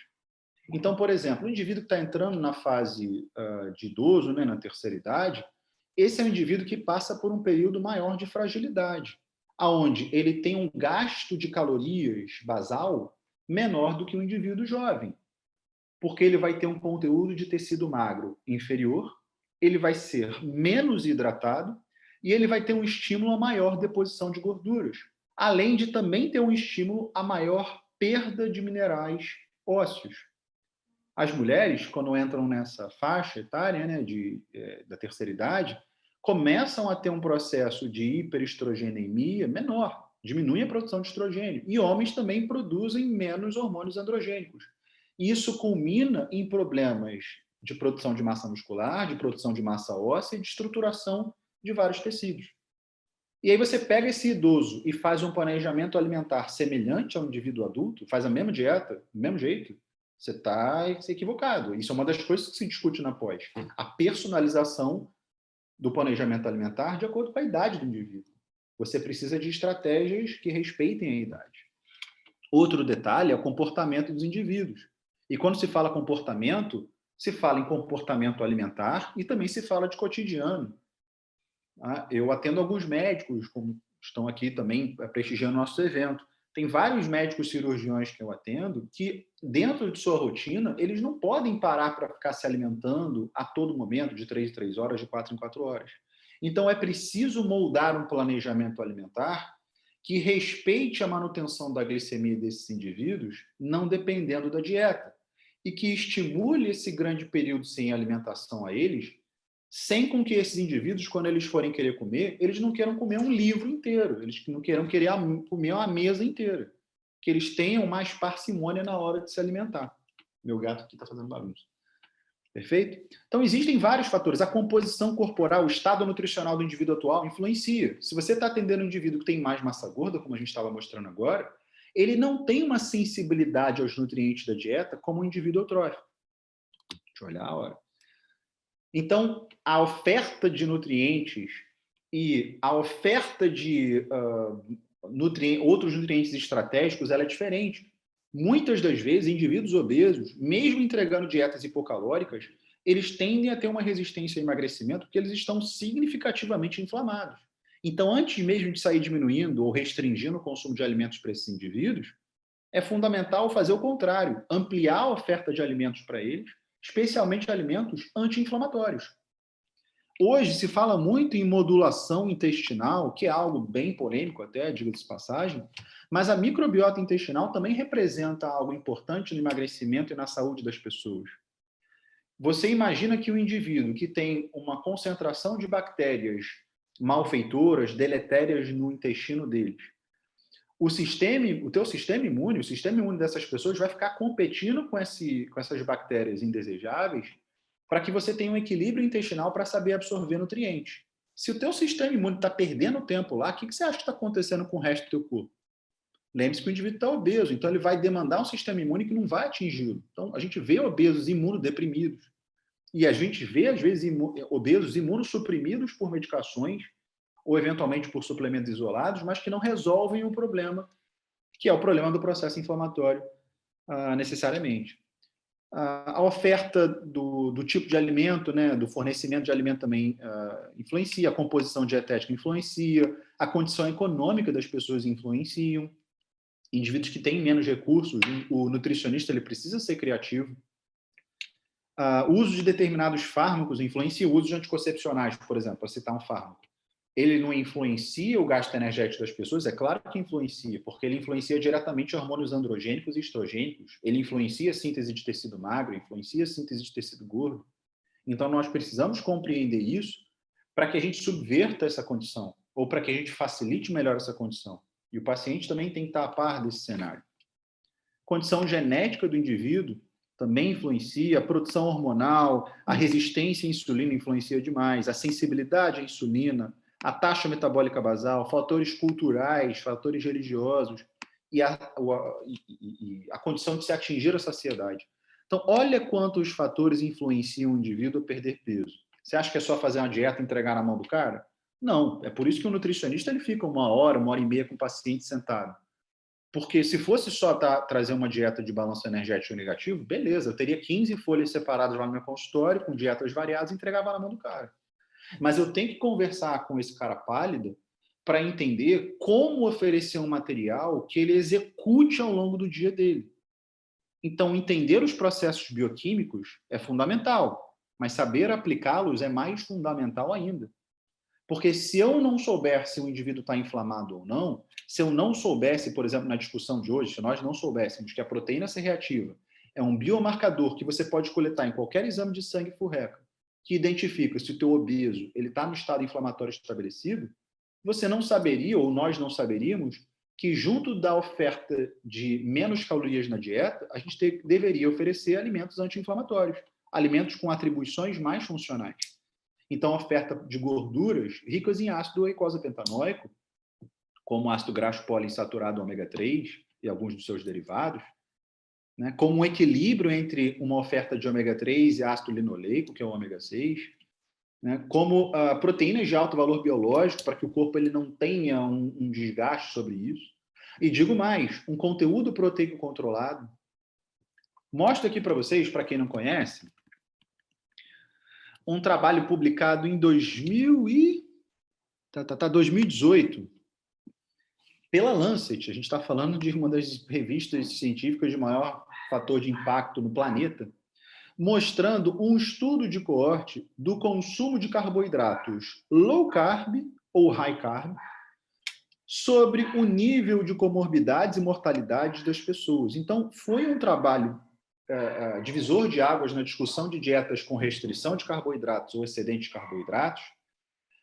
Então, por exemplo, o indivíduo que está entrando na fase de idoso, né, na terceira idade, esse é um indivíduo que passa por um período maior de fragilidade, aonde ele tem um gasto de calorias basal menor do que um indivíduo jovem, porque ele vai ter um conteúdo de tecido magro inferior, ele vai ser menos hidratado e ele vai ter um estímulo a maior deposição de gorduras, além de também ter um estímulo a maior perda de minerais ósseos. As mulheres, quando entram nessa faixa etária, né, da terceira idade, começam a ter um processo de hiperestrogenemia menor, diminui a produção de estrogênio. E homens também produzem menos hormônios androgênicos. Isso culmina em problemas de produção de massa muscular, de produção de massa óssea e de estruturação de vários tecidos. E aí você pega esse idoso e faz um planejamento alimentar semelhante ao indivíduo adulto, faz a mesma dieta, do mesmo jeito, você está equivocado. Isso é uma das coisas que se discute na pós. A personalização do planejamento alimentar de acordo com a idade do indivíduo. Você precisa de estratégias que respeitem a idade. Outro detalhe é o comportamento dos indivíduos. E quando se fala comportamento, se fala em comportamento alimentar e também se fala de cotidiano. Eu atendo alguns médicos, como estão aqui também prestigiando nosso evento. Tem vários médicos cirurgiões que eu atendo que, dentro de sua rotina, eles não podem parar para ficar se alimentando a todo momento, de 3 em 3 horas, de 4 em 4 horas. Então, é preciso moldar um planejamento alimentar que respeite a manutenção da glicemia desses indivíduos, não dependendo da dieta, e que estimule esse grande período sem alimentação a eles, sem com que esses indivíduos, quando eles forem querer comer, eles não queiram comer um livro inteiro, eles não queiram comer uma mesa inteira, que eles tenham mais parcimônia na hora de se alimentar. Meu gato aqui está fazendo barulho. Perfeito? Então, existem vários fatores. A composição corporal, o estado nutricional do indivíduo atual influencia. Se você está atendendo um indivíduo que tem mais massa gorda, como a gente estava mostrando agora, ele não tem uma sensibilidade aos nutrientes da dieta como um indivíduo eutrófico. Deixa eu olhar a hora. Então, a oferta de nutrientes e a oferta de outros nutrientes estratégicos ela é diferente. Muitas das vezes, indivíduos obesos, mesmo entregando dietas hipocalóricas, eles tendem a ter uma resistência ao emagrecimento porque eles estão significativamente inflamados. Então, antes mesmo de sair diminuindo ou restringindo o consumo de alimentos para esses indivíduos, é fundamental fazer o contrário, ampliar a oferta de alimentos para eles, especialmente alimentos anti-inflamatórios. Hoje se fala muito em modulação intestinal, que é algo bem polêmico até, diga-se de passagem, mas a microbiota intestinal também representa algo importante no emagrecimento e na saúde das pessoas. Você imagina que o indivíduo que tem uma concentração de bactérias malfeitoras, deletérias no intestino deles, o teu sistema imune, o sistema imune dessas pessoas vai ficar competindo com essas bactérias indesejáveis para que você tenha um equilíbrio intestinal para saber absorver nutrientes. Se o teu sistema imune está perdendo tempo lá, o que você acha que está acontecendo com o resto do teu corpo? Lembre-se que o indivíduo está obeso, então ele vai demandar um sistema imune que não vai atingi-lo. Então, a gente vê obesos imunodeprimidos. E a gente vê, às vezes, obesos imunossuprimidos por medicações ou, eventualmente, por suplementos isolados, mas que não resolvem o problema, que é o problema do processo inflamatório, necessariamente. A oferta do tipo de alimento, né, do fornecimento de alimento também influencia, a composição dietética influencia, a condição econômica das pessoas influenciam. Indivíduos que têm menos recursos, o nutricionista ele precisa ser criativo. O uso de determinados fármacos influencia o uso de anticoncepcionais, por exemplo, para citar um fármaco. Ele não influencia o gasto energético das pessoas? É claro que influencia, porque ele influencia diretamente hormônios androgênicos e estrogênicos. Ele influencia a síntese de tecido magro, influencia a síntese de tecido gordo. Então, nós precisamos compreender isso para que a gente subverta essa condição, ou para que a gente facilite melhor essa condição. E o paciente também tem que estar a par desse cenário. Condição genética do indivíduo também influencia, a produção hormonal, a resistência à insulina influencia demais, a sensibilidade à insulina, a taxa metabólica basal, fatores culturais, fatores religiosos e a condição de se atingir a saciedade. Então, olha quantos fatores influenciam o indivíduo a perder peso. Você acha que é só fazer uma dieta e entregar na mão do cara? Não. É por isso que o nutricionista ele fica 1 hora e meia com o paciente sentado. Porque se fosse só trazer uma dieta de balanço energético negativo, beleza, eu teria 15 folhas separadas lá no meu consultório, com dietas variadas, e entregava na mão do cara. Mas eu tenho que conversar com esse cara pálido para entender como oferecer um material que ele execute ao longo do dia dele. Então, entender os processos bioquímicos é fundamental, mas saber aplicá-los é mais fundamental ainda. Porque se eu não souber se o indivíduo está inflamado ou não, se eu não soubesse, por exemplo, na discussão de hoje, se nós não soubéssemos que a proteína C reativa é um biomarcador que você pode coletar em qualquer exame de sangue furreca, que identifica se o teu obeso está no estado inflamatório estabelecido, você não saberia, ou nós não saberíamos, que junto da oferta de menos calorias na dieta, a gente deveria oferecer alimentos anti-inflamatórios, alimentos com atribuições mais funcionais. Então, a oferta de gorduras ricas em ácido eicosapentaenoico, como ácido graxo poliinsaturado ômega 3 e alguns dos seus derivados, né, como um equilíbrio entre uma oferta de ômega 3 e ácido linoleico, que é o ômega 6, né, como proteínas de alto valor biológico, para que o corpo ele não tenha um desgaste sobre isso. E digo mais, um conteúdo proteico controlado. Mostro aqui para vocês, para quem não conhece, um trabalho publicado em 2018 pela Lancet. A gente está falando de uma das revistas científicas de maior fator de impacto no planeta, mostrando um estudo de coorte do consumo de carboidratos low carb ou high carb sobre o nível de comorbidades e mortalidades das pessoas. Então, foi um trabalho divisor de águas na discussão de dietas com restrição de carboidratos ou excedente de carboidratos,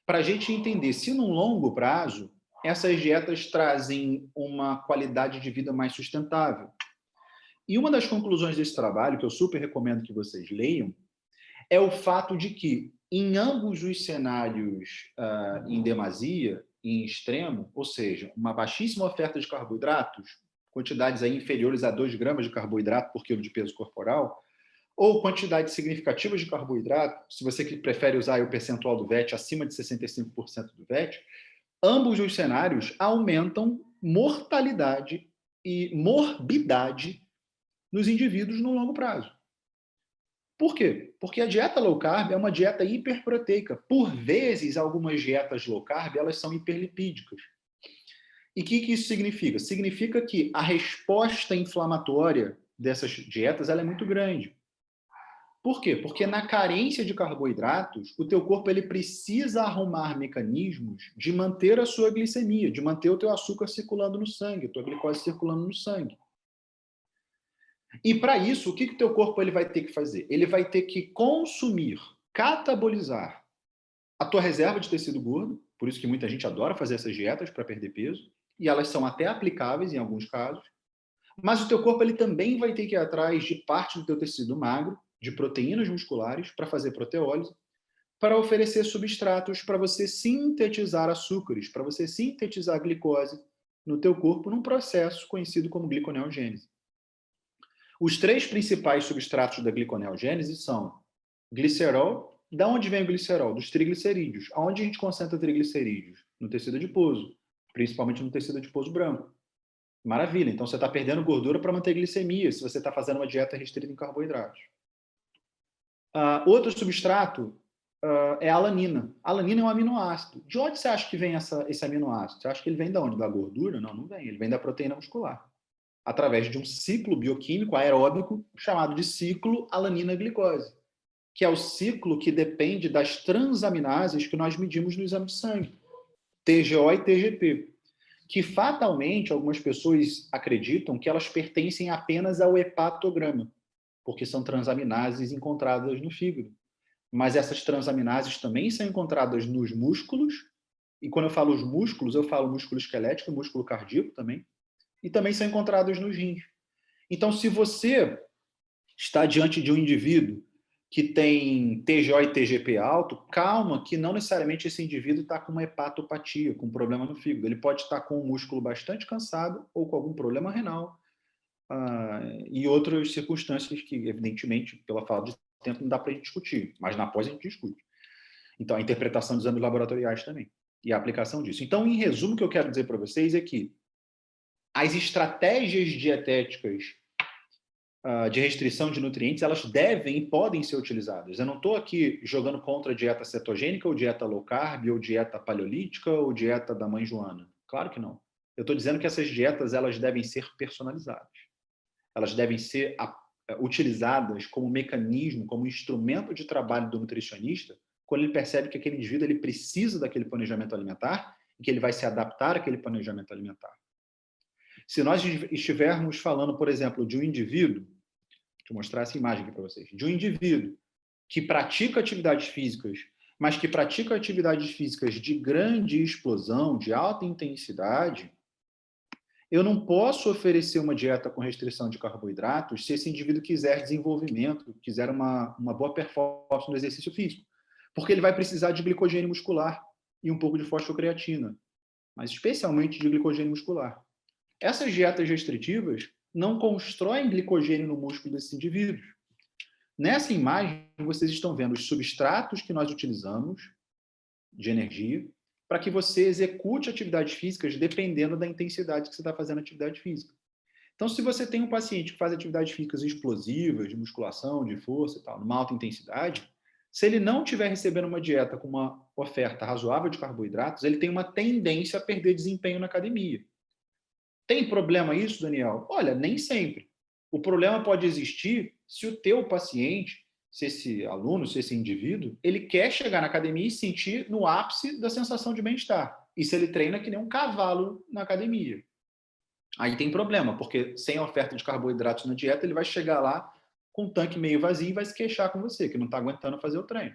para a gente entender se, num longo prazo, essas dietas trazem uma qualidade de vida mais sustentável. E uma das conclusões desse trabalho, que eu super recomendo que vocês leiam, é o fato de que, em ambos os cenários em demasia, em extremo, ou seja, uma baixíssima oferta de carboidratos, quantidades aí inferiores a 2 gramas de carboidrato por quilo de peso corporal, ou quantidades significativas de carboidrato, se você prefere usar o percentual do VET acima de 65% do VET, ambos os cenários aumentam mortalidade e morbidade nos indivíduos no longo prazo. Por quê? Porque a dieta low carb é uma dieta hiperproteica. Por vezes, algumas dietas low carb elas são hiperlipídicas. E o que isso significa? Significa que a resposta inflamatória dessas dietas ela é muito grande. Por quê? Porque na carência de carboidratos, o teu corpo ele precisa arrumar mecanismos de manter a sua glicemia, de manter o teu açúcar circulando no sangue, a tua glicose circulando no sangue. E para isso, o que o teu corpo ele vai ter que fazer? Ele vai ter que consumir, catabolizar a tua reserva de tecido gordo, por isso que muita gente adora fazer essas dietas para perder peso, e elas são até aplicáveis em alguns casos, mas o teu corpo ele também vai ter que ir atrás de parte do teu tecido magro, de proteínas musculares, para fazer proteólise, para oferecer substratos para você sintetizar açúcares, para você sintetizar glicose no teu corpo num processo conhecido como gliconeogênese. Os 3 principais substratos da gliconeogênese são glicerol. Da onde vem o glicerol? Dos triglicerídeos. Aonde a gente concentra triglicerídeos? No tecido adiposo, principalmente no tecido adiposo branco. Maravilha, então você está perdendo gordura para manter glicemia, se você está fazendo uma dieta restrita em carboidratos. Outro substrato é a alanina. A alanina é um aminoácido. De onde você acha que vem esse aminoácido? Você acha que ele vem de onde? Da gordura? Não, não vem. Ele vem da proteína muscular. Através de um ciclo bioquímico aeróbico chamado de ciclo alanina-glicose. que é o ciclo que depende das transaminases que nós medimos no exame de sangue, TGO e TGP, que fatalmente algumas pessoas acreditam que elas pertencem apenas ao hepatograma, porque são transaminases encontradas no fígado. Mas essas transaminases também são encontradas nos músculos, e quando eu falo os músculos, eu falo músculo esquelético, músculo cardíaco também, e também são encontrados nos rins. Então, se você está diante de um indivíduo que tem TGO e TGP alto, calma, que não necessariamente esse indivíduo está com uma hepatopatia, com um problema no fígado. Ele pode estar com o músculo bastante cansado ou com algum problema renal, e outras circunstâncias que, evidentemente, pela falta de tempo, não dá para a gente discutir, mas na pós a gente discute. Então, a interpretação dos exames laboratoriais também, e a aplicação disso. Então, em resumo, o que eu quero dizer para vocês é que as estratégias dietéticas de restrição de nutrientes, elas devem e podem ser utilizadas. Eu não estou aqui jogando contra a dieta cetogênica, ou dieta low carb, ou dieta paleolítica, ou dieta da mãe Joana. Claro que não. Eu estou dizendo que essas dietas elas devem ser personalizadas. Elas devem ser utilizadas como mecanismo, como instrumento de trabalho do nutricionista, quando ele percebe que aquele indivíduo ele precisa daquele planejamento alimentar e que ele vai se adaptar àquele planejamento alimentar. Se nós estivermos falando, por exemplo, de um indivíduo, deixa eu mostrar essa imagem aqui para vocês, de um indivíduo que pratica atividades físicas, mas que pratica atividades físicas de grande explosão, de alta intensidade, eu não posso oferecer uma dieta com restrição de carboidratos se esse indivíduo quiser desenvolvimento, quiser uma boa performance no exercício físico, porque ele vai precisar de glicogênio muscular e um pouco de fosfocreatina, mas especialmente de glicogênio muscular. Essas dietas restritivas não constroem glicogênio no músculo desses indivíduos. Nessa imagem, vocês estão vendo os substratos que nós utilizamos de energia para que você execute atividades físicas dependendo da intensidade que você está fazendo atividade física. Então, se você tem um paciente que faz atividades físicas explosivas, de musculação, de força e tal, numa alta intensidade, se ele não estiver recebendo uma dieta com uma oferta razoável de carboidratos, ele tem uma tendência a perder desempenho na academia. Tem problema isso, Daniel? Olha, nem sempre. O problema pode existir se o teu paciente, se esse aluno, se esse indivíduo, ele quer chegar na academia e sentir no ápice da sensação de bem-estar. E se ele treina que nem um cavalo na academia. Aí tem problema, porque sem a oferta de carboidratos na dieta, ele vai chegar lá com o tanque meio vazio e vai se queixar com você, que não está aguentando fazer o treino.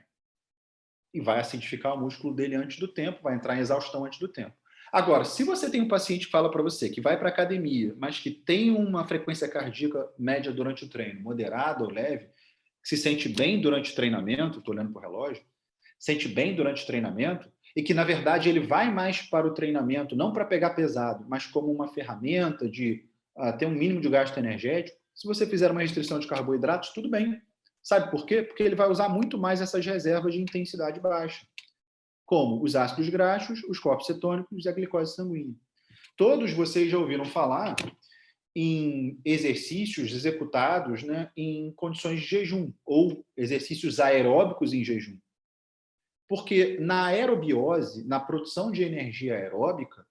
E vai acidificar o músculo dele antes do tempo, vai entrar em exaustão antes do tempo. Agora, se você tem um paciente que fala para você que vai para a academia, mas que tem uma frequência cardíaca média durante o treino, moderada ou leve, que se sente bem durante o treinamento, estou olhando para o relógio, sente bem durante o treinamento, e que, na verdade, ele vai mais para o treinamento, não para pegar pesado, mas como uma ferramenta de ter um mínimo de gasto energético, se você fizer uma restrição de carboidratos, tudo bem. Sabe por quê? Porque ele vai usar muito mais essas reservas de intensidade baixa, como os ácidos graxos, os corpos cetônicos e a glicose sanguínea. Todos vocês já ouviram falar em exercícios executados, né, em condições de jejum, ou exercícios aeróbicos em jejum. Porque na aerobiose, na produção de energia aeróbica,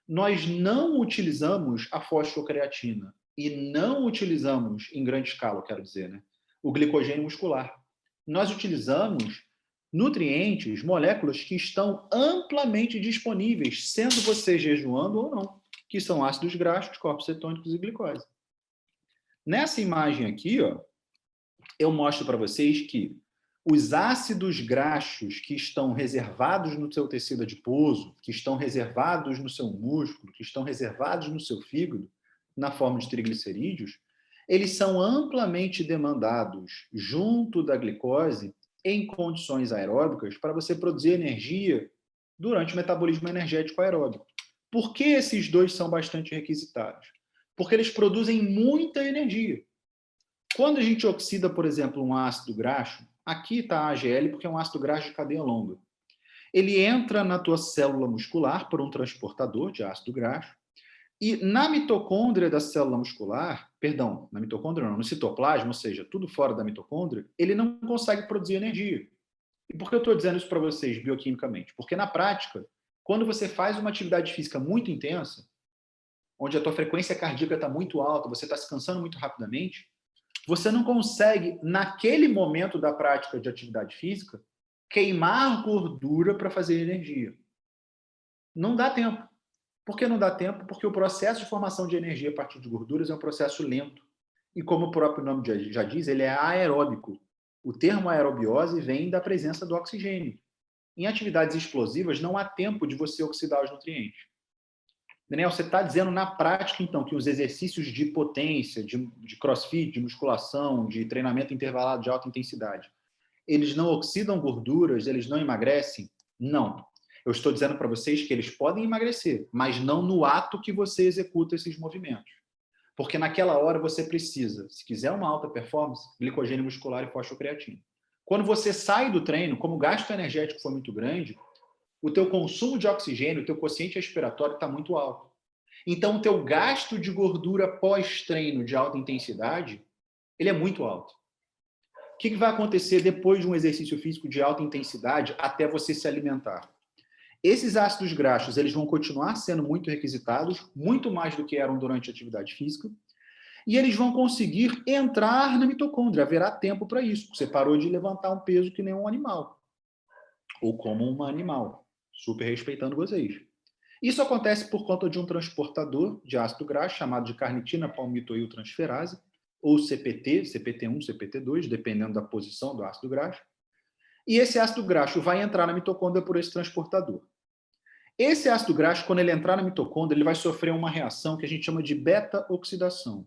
nós não utilizamos a fosfocreatina e não utilizamos, em grande escala, quero dizer, né, o glicogênio muscular. Nós utilizamos nutrientes, moléculas que estão amplamente disponíveis, sendo você jejuando ou não, que são ácidos graxos, corpos cetônicos e glicose. Nessa imagem aqui, ó, eu mostro para vocês que os ácidos graxos que estão reservados no seu tecido adiposo, que estão reservados no seu músculo, que estão reservados no seu fígado, na forma de triglicerídeos, eles são amplamente demandados junto da glicose em condições aeróbicas para você produzir energia durante o metabolismo energético aeróbico. Por que esses dois são bastante requisitados? Porque eles produzem muita energia. Quando a gente oxida, por exemplo, um ácido graxo, aqui está a AGL porque é um ácido graxo de cadeia longa. Ele entra na tua célula muscular por um transportador de ácido graxo, e na mitocôndria da célula muscular, perdão, na mitocôndria não, no citoplasma, ou seja, tudo fora da mitocôndria, ele não consegue produzir energia. E por que eu estou dizendo isso para vocês bioquimicamente? Porque na prática, quando você faz uma atividade física muito intensa, onde a tua frequência cardíaca está muito alta, você está se cansando muito rapidamente, Você não consegue, naquele momento da prática de atividade física, queimar gordura para fazer energia. Não dá tempo. Por que não dá tempo? Porque o processo de formação de energia a partir de gorduras é um processo lento. E como o próprio nome já diz, ele é aeróbico. O termo aerobiose vem da presença do oxigênio. Em atividades explosivas, não há tempo de você oxidar os nutrientes. Daniel, você está dizendo na prática, então, que os exercícios de potência, de crossfit, de musculação, de treinamento intervalado de alta intensidade, eles não oxidam gorduras, eles não emagrecem? Não. Eu estou dizendo para vocês que eles podem emagrecer, mas não no ato que você executa esses movimentos. Porque naquela hora você precisa, se quiser uma alta performance, glicogênio muscular e fosfocreatina. Quando você sai do treino, como o gasto energético foi muito grande, o teu consumo de oxigênio, o teu quociente respiratório está muito alto. Então, o teu gasto de gordura pós-treino de alta intensidade, ele é muito alto. O que vai acontecer depois de um exercício físico de alta intensidade até você se alimentar? Esses ácidos graxos, eles vão continuar sendo muito requisitados, muito mais do que eram durante a atividade física, e eles vão conseguir entrar na mitocôndria. Haverá tempo para isso. Você parou de levantar um peso que nem um animal, ou como um animal, super respeitando vocês. Isso acontece por conta de um transportador de ácido graxo chamado de carnitina palmitoiltransferase, ou CPT, CPT1, CPT2, dependendo da posição do ácido graxo. E esse ácido graxo vai entrar na mitocôndria por esse transportador. Esse ácido graxo, quando ele entrar na mitocôndria, ele vai sofrer uma reação que a gente chama de beta-oxidação.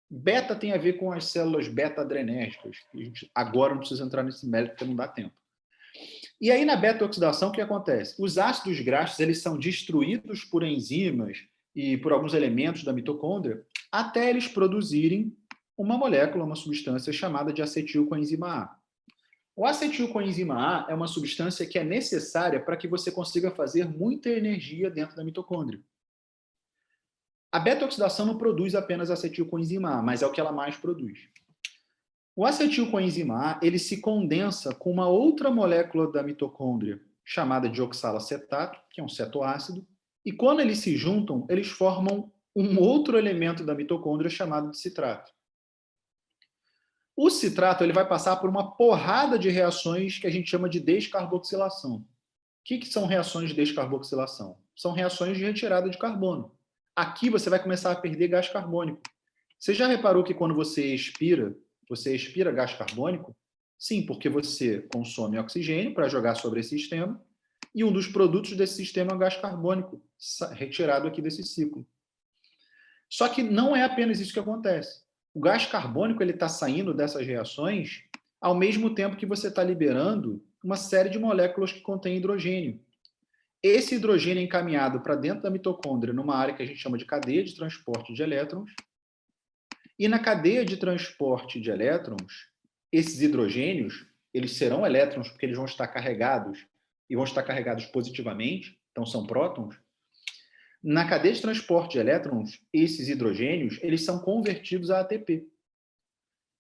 Beta tem a ver com as células beta-adrenérgicas. Agora não precisa entrar nesse mérito porque não dá tempo. E aí, na beta-oxidação, o que acontece? Os ácidos graxos, eles são destruídos por enzimas e por alguns elementos da mitocôndria até eles produzirem uma molécula, uma substância chamada de acetilcoenzima A. O acetilcoenzima A é uma substância que é necessária para que você consiga fazer muita energia dentro da mitocôndria. A beta-oxidação não produz apenas acetilcoenzima A, mas é o que ela mais produz. O acetilcoenzima A, ele se condensa com uma outra molécula da mitocôndria, chamada de oxalacetato, que é um cetoácido, e quando eles se juntam, eles formam um outro elemento da mitocôndria chamado de citrato. O citrato ele vai passar por uma porrada de reações que a gente chama de descarboxilação. O que são reações de descarboxilação? São reações de retirada de carbono. Aqui você vai começar a perder gás carbônico. Você já reparou que quando você expira gás carbônico? Sim, porque você consome oxigênio para jogar sobre esse sistema e um dos produtos desse sistema é o gás carbônico, retirado aqui desse ciclo. Só que não é apenas isso que acontece. O gás carbônico está saindo dessas reações ao mesmo tempo que você está liberando uma série de moléculas que contêm hidrogênio. Esse hidrogênio é encaminhado para dentro da mitocôndria, numa área que a gente chama de cadeia de transporte de elétrons. E na cadeia de transporte de elétrons, esses hidrogênios, eles serão elétrons porque eles vão estar carregados e vão estar carregados positivamente, então são prótons. Na cadeia de transporte de elétrons, esses hidrogênios, eles são convertidos a ATP.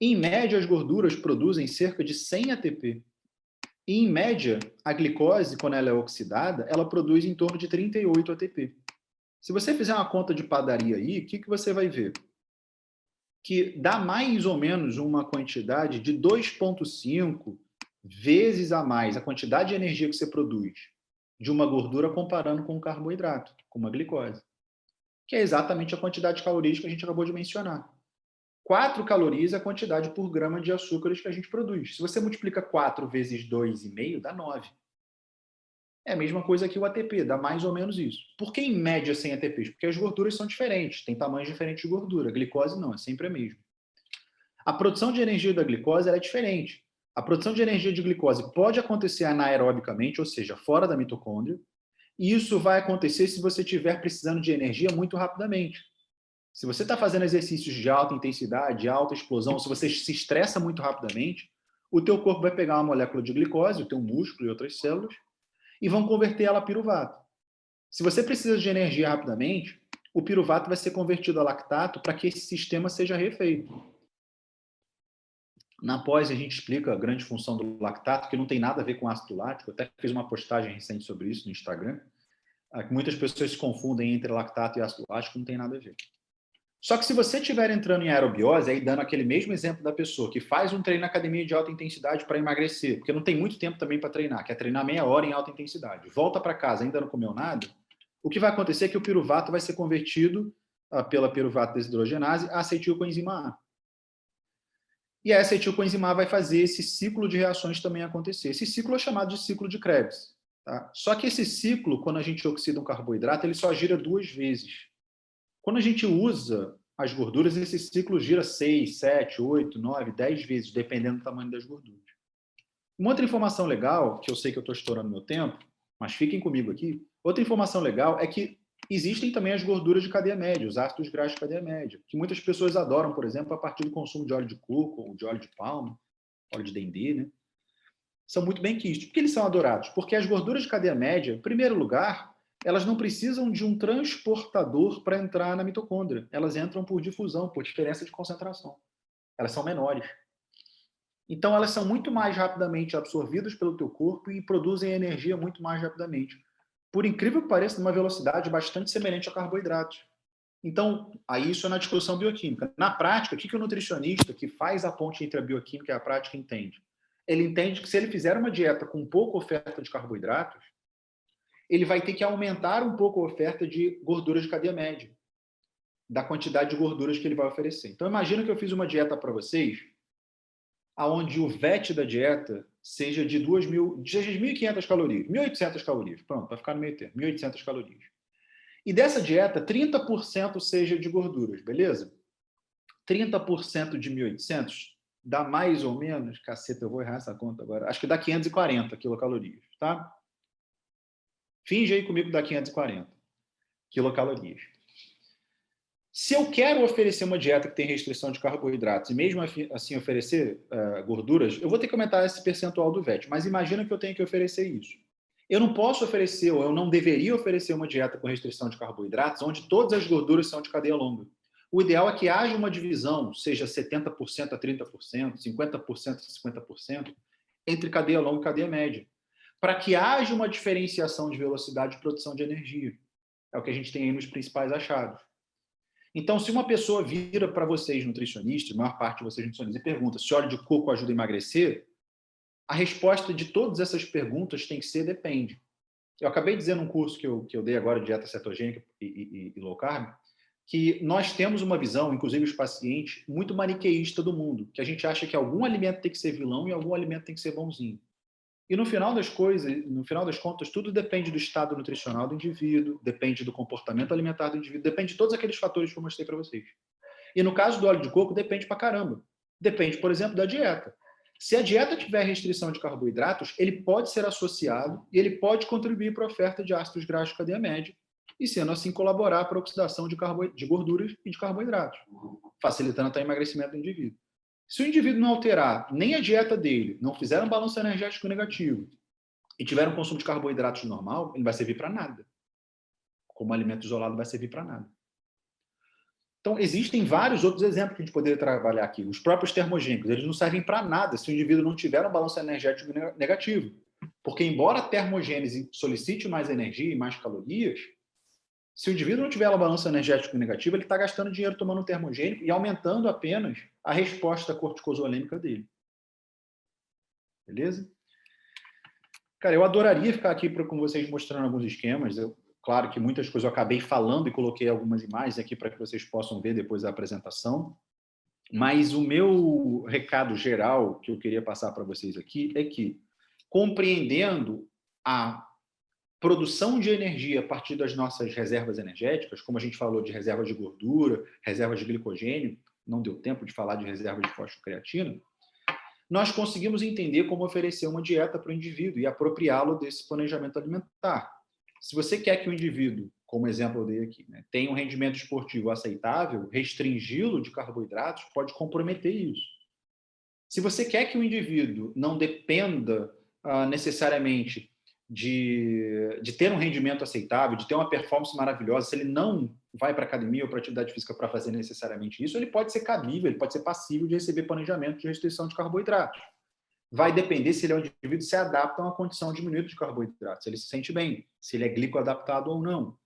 Em média, as gorduras produzem cerca de 100 ATP. E, em média, a glicose, quando ela é oxidada, ela produz em torno de 38 ATP. Se você fizer uma conta de padaria aí, o que você vai ver? Que dá mais ou menos uma quantidade de 2,5 vezes a mais a quantidade de energia que você produz de uma gordura comparando com um carboidrato, com uma glicose, que é exatamente a quantidade de calorias que a gente acabou de mencionar. 4 calorias é a quantidade por grama de açúcares que a gente produz. Se você multiplica 4 vezes 2,5, dá 9. É a mesma coisa que o ATP, dá mais ou menos isso. Por que em média 100 ATPs? Porque as gorduras são diferentes, tem tamanhos diferentes de gordura. A glicose não, é sempre a mesma. A produção de energia da glicose é diferente. A produção de energia de glicose pode acontecer anaerobicamente, ou seja, fora da mitocôndria, e isso vai acontecer se você estiver precisando de energia muito rapidamente. Se você está fazendo exercícios de alta intensidade, de alta explosão, se você se estressa muito rapidamente, o teu corpo vai pegar uma molécula de glicose, o teu músculo e outras células, e vão converter ela a piruvato. Se você precisa de energia rapidamente, o piruvato vai ser convertido a lactato para que esse sistema seja refeito. Na pós, a gente explica a grande função do lactato, que não tem nada a ver com ácido lático. Eu até fiz uma postagem recente sobre isso no Instagram. Muitas pessoas se confundem entre lactato e ácido lático, não tem nada a ver. Só que se você estiver entrando em aerobiose, aí dando aquele mesmo exemplo da pessoa que faz um treino na academia de alta intensidade para emagrecer, porque não tem muito tempo também para treinar, quer treinar meia hora em alta intensidade, volta para casa, ainda não comeu nada, o que vai acontecer é que o piruvato vai ser convertido pela piruvato desidrogenase a acetilcoenzima A. E a acetilcoenzima A vai fazer esse ciclo de reações também acontecer. Esse ciclo é chamado de ciclo de Krebs. Tá? Só que esse ciclo, quando a gente oxida um carboidrato, ele só gira 2 vezes. Quando a gente usa as gorduras, esse ciclo gira 6, 7, 8, 9, 10 vezes, dependendo do tamanho das gorduras. Uma outra informação legal, que eu sei que eu estou estourando meu tempo, mas fiquem comigo aqui, outra informação legal é que existem também as gorduras de cadeia média, os ácidos graxos de cadeia média, que muitas pessoas adoram, por exemplo, a partir do consumo de óleo de coco ou de óleo de palma, óleo de dendê, né? São muito bem quistos. Por que eles são adorados? Porque as gorduras de cadeia média, em primeiro lugar, elas não precisam de um transportador para entrar na mitocôndria. Elas entram por difusão, por diferença de concentração. Elas são menores. Então, elas são muito mais rapidamente absorvidas pelo teu corpo e produzem energia muito mais rapidamente. Por incrível que pareça, numa velocidade bastante semelhante a carboidratos. Então, aí isso é na discussão bioquímica. Na prática, o que o nutricionista que faz a ponte entre a bioquímica e a prática entende? Ele entende que se ele fizer uma dieta com pouca oferta de carboidratos, ele vai ter que aumentar um pouco a oferta de gorduras de cadeia média, da quantidade de gorduras que ele vai oferecer. Então, imagina que eu fiz uma dieta para vocês, onde o VET da dieta seja de 1.500 calorias, 1.800 calorias, pronto, vai ficar no meio termo, 1.800 calorias. E dessa dieta, 30% seja de gorduras, beleza? 30% de 1.800 dá mais ou menos, caceta, eu vou errar essa conta agora, acho que dá 540 quilocalorias, tá? Finge aí comigo que dá 540 quilocalorias. Se eu quero oferecer uma dieta que tem restrição de carboidratos e mesmo assim oferecer gorduras, eu vou ter que aumentar esse percentual do VET, mas imagina que eu tenho que oferecer isso. Eu não posso oferecer, ou eu não deveria oferecer uma dieta com restrição de carboidratos onde todas as gorduras são de cadeia longa. O ideal é que haja uma divisão, seja 70% a 30%, 50% a 50%, entre cadeia longa e cadeia média, para que haja uma diferenciação de velocidade de produção de energia. É o que a gente tem aí nos principais achados. Então, se uma pessoa vira para vocês, nutricionistas, a maior parte de vocês nutricionistas, e pergunta se óleo de coco ajuda a emagrecer, a resposta de todas essas perguntas tem que ser depende. Eu acabei de dizer num curso que eu dei agora de dieta cetogênica e low carb, que nós temos uma visão, inclusive os pacientes, muito maniqueísta do mundo, que a gente acha que algum alimento tem que ser vilão e algum alimento tem que ser bonzinho. E no final das contas, tudo depende do estado nutricional do indivíduo, depende do comportamento alimentar do indivíduo, depende de todos aqueles fatores que eu mostrei para vocês. E no caso do óleo de coco, depende pra caramba. Depende, por exemplo, da dieta. Se a dieta tiver restrição de carboidratos, ele pode ser associado e ele pode contribuir para a oferta de ácidos graxos de cadeia média e, sendo assim, colaborar para a oxidação de gorduras e de carboidratos, facilitando até o emagrecimento do indivíduo. Se o indivíduo não alterar nem a dieta dele, não fizer um balanço energético negativo e tiver um consumo de carboidratos normal, ele vai servir para nada. Como alimento isolado, vai servir para nada. Então, existem vários outros exemplos que a gente poderia trabalhar aqui. Os próprios termogênicos, eles não servem para nada se o indivíduo não tiver um balanço energético negativo. Porque, embora a termogênese solicite mais energia e mais calorias, se o indivíduo não tiver um balanço energético negativo, ele está gastando dinheiro tomando um termogênico e aumentando apenas a resposta corticozolêmica dele. Beleza? Cara, eu adoraria ficar aqui com vocês mostrando alguns esquemas. Claro que muitas coisas eu acabei falando e coloquei algumas imagens aqui para que vocês possam ver depois da apresentação. Mas o meu recado geral que eu queria passar para vocês aqui é que, compreendendo a produção de energia a partir das nossas reservas energéticas, como a gente falou de reservas de gordura, reservas de glicogênio, não deu tempo de falar de reservas de fosfocreatina, nós conseguimos entender como oferecer uma dieta para o indivíduo e apropriá-lo desse planejamento alimentar. Se você quer que o indivíduo, como exemplo eu dei aqui, né, tenha um rendimento esportivo aceitável, restringi-lo de carboidratos pode comprometer isso. Se você quer que o indivíduo não dependa necessariamente de ter um rendimento aceitável, de ter uma performance maravilhosa, se ele não vai para a academia ou para a atividade física para fazer necessariamente isso, ele pode ser cabível, ele pode ser passível de receber planejamento de restrição de carboidratos. Vai depender se ele é um indivíduo que se adapta a uma condição diminuída de carboidratos, se ele se sente bem, se ele é glicoadaptado ou não.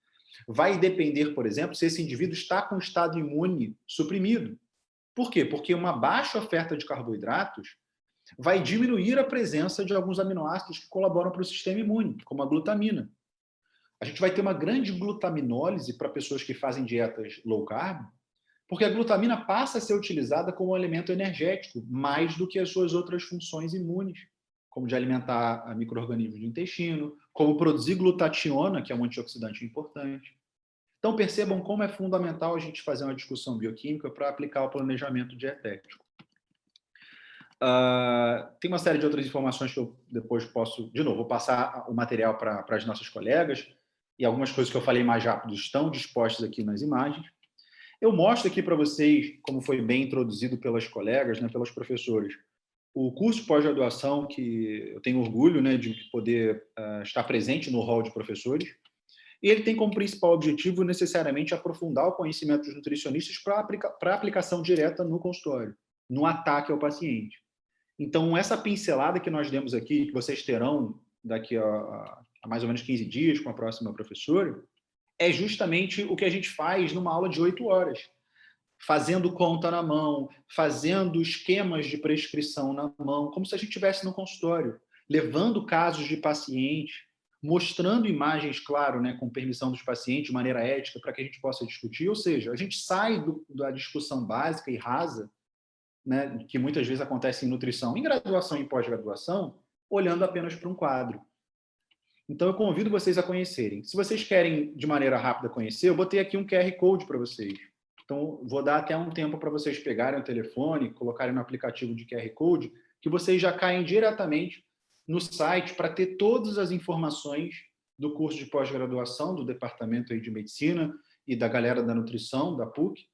vai depender, por exemplo, se esse indivíduo está com o estado imune suprimido. Por quê? Porque uma baixa oferta de carboidratos vai diminuir a presença de alguns aminoácidos que colaboram para o sistema imune, como a glutamina. A gente vai ter uma grande glutaminólise para pessoas que fazem dietas low carb, porque a glutamina passa a ser utilizada como um alimento energético, mais do que as suas outras funções imunes, como de alimentar micro-organismos do intestino, como produzir glutationa, que é um antioxidante importante. Então, percebam como é fundamental a gente fazer uma discussão bioquímica para aplicar o planejamento dietético. Tem uma série de outras informações que eu depois posso... De novo, vou passar o material para as nossas colegas, e algumas coisas que eu falei mais rápido estão dispostas aqui nas imagens. Eu mostro aqui para vocês, como foi bem introduzido pelas colegas, né, pelas professoras, o curso de pós-graduação, que eu tenho orgulho, né, de poder estar presente no hall de professores, e ele tem como principal objetivo, necessariamente, aprofundar o conhecimento dos nutricionistas para aplicação direta no consultório, no ataque ao paciente. Então, essa pincelada que nós demos aqui, que vocês terão daqui a mais ou menos 15 dias com a próxima professora, é justamente o que a gente faz numa aula de 8 horas, fazendo conta na mão, fazendo esquemas de prescrição na mão, como se a gente estivesse no consultório, levando casos de pacientes, mostrando imagens, claro, né, com permissão dos pacientes, de maneira ética, para que a gente possa discutir. Ou seja, a gente sai da discussão básica e rasa, né, que muitas vezes acontece em nutrição, em graduação e pós-graduação, olhando apenas para um quadro. Então, eu convido vocês a conhecerem. Se vocês querem, de maneira rápida, conhecer, eu botei aqui um QR Code para vocês. Então, vou dar até um tempo para vocês pegarem o telefone, colocarem no aplicativo de QR Code, que vocês já caem diretamente no site para ter todas as informações do curso de pós-graduação, do Departamento aí de Medicina e da galera da Nutrição, da PUC.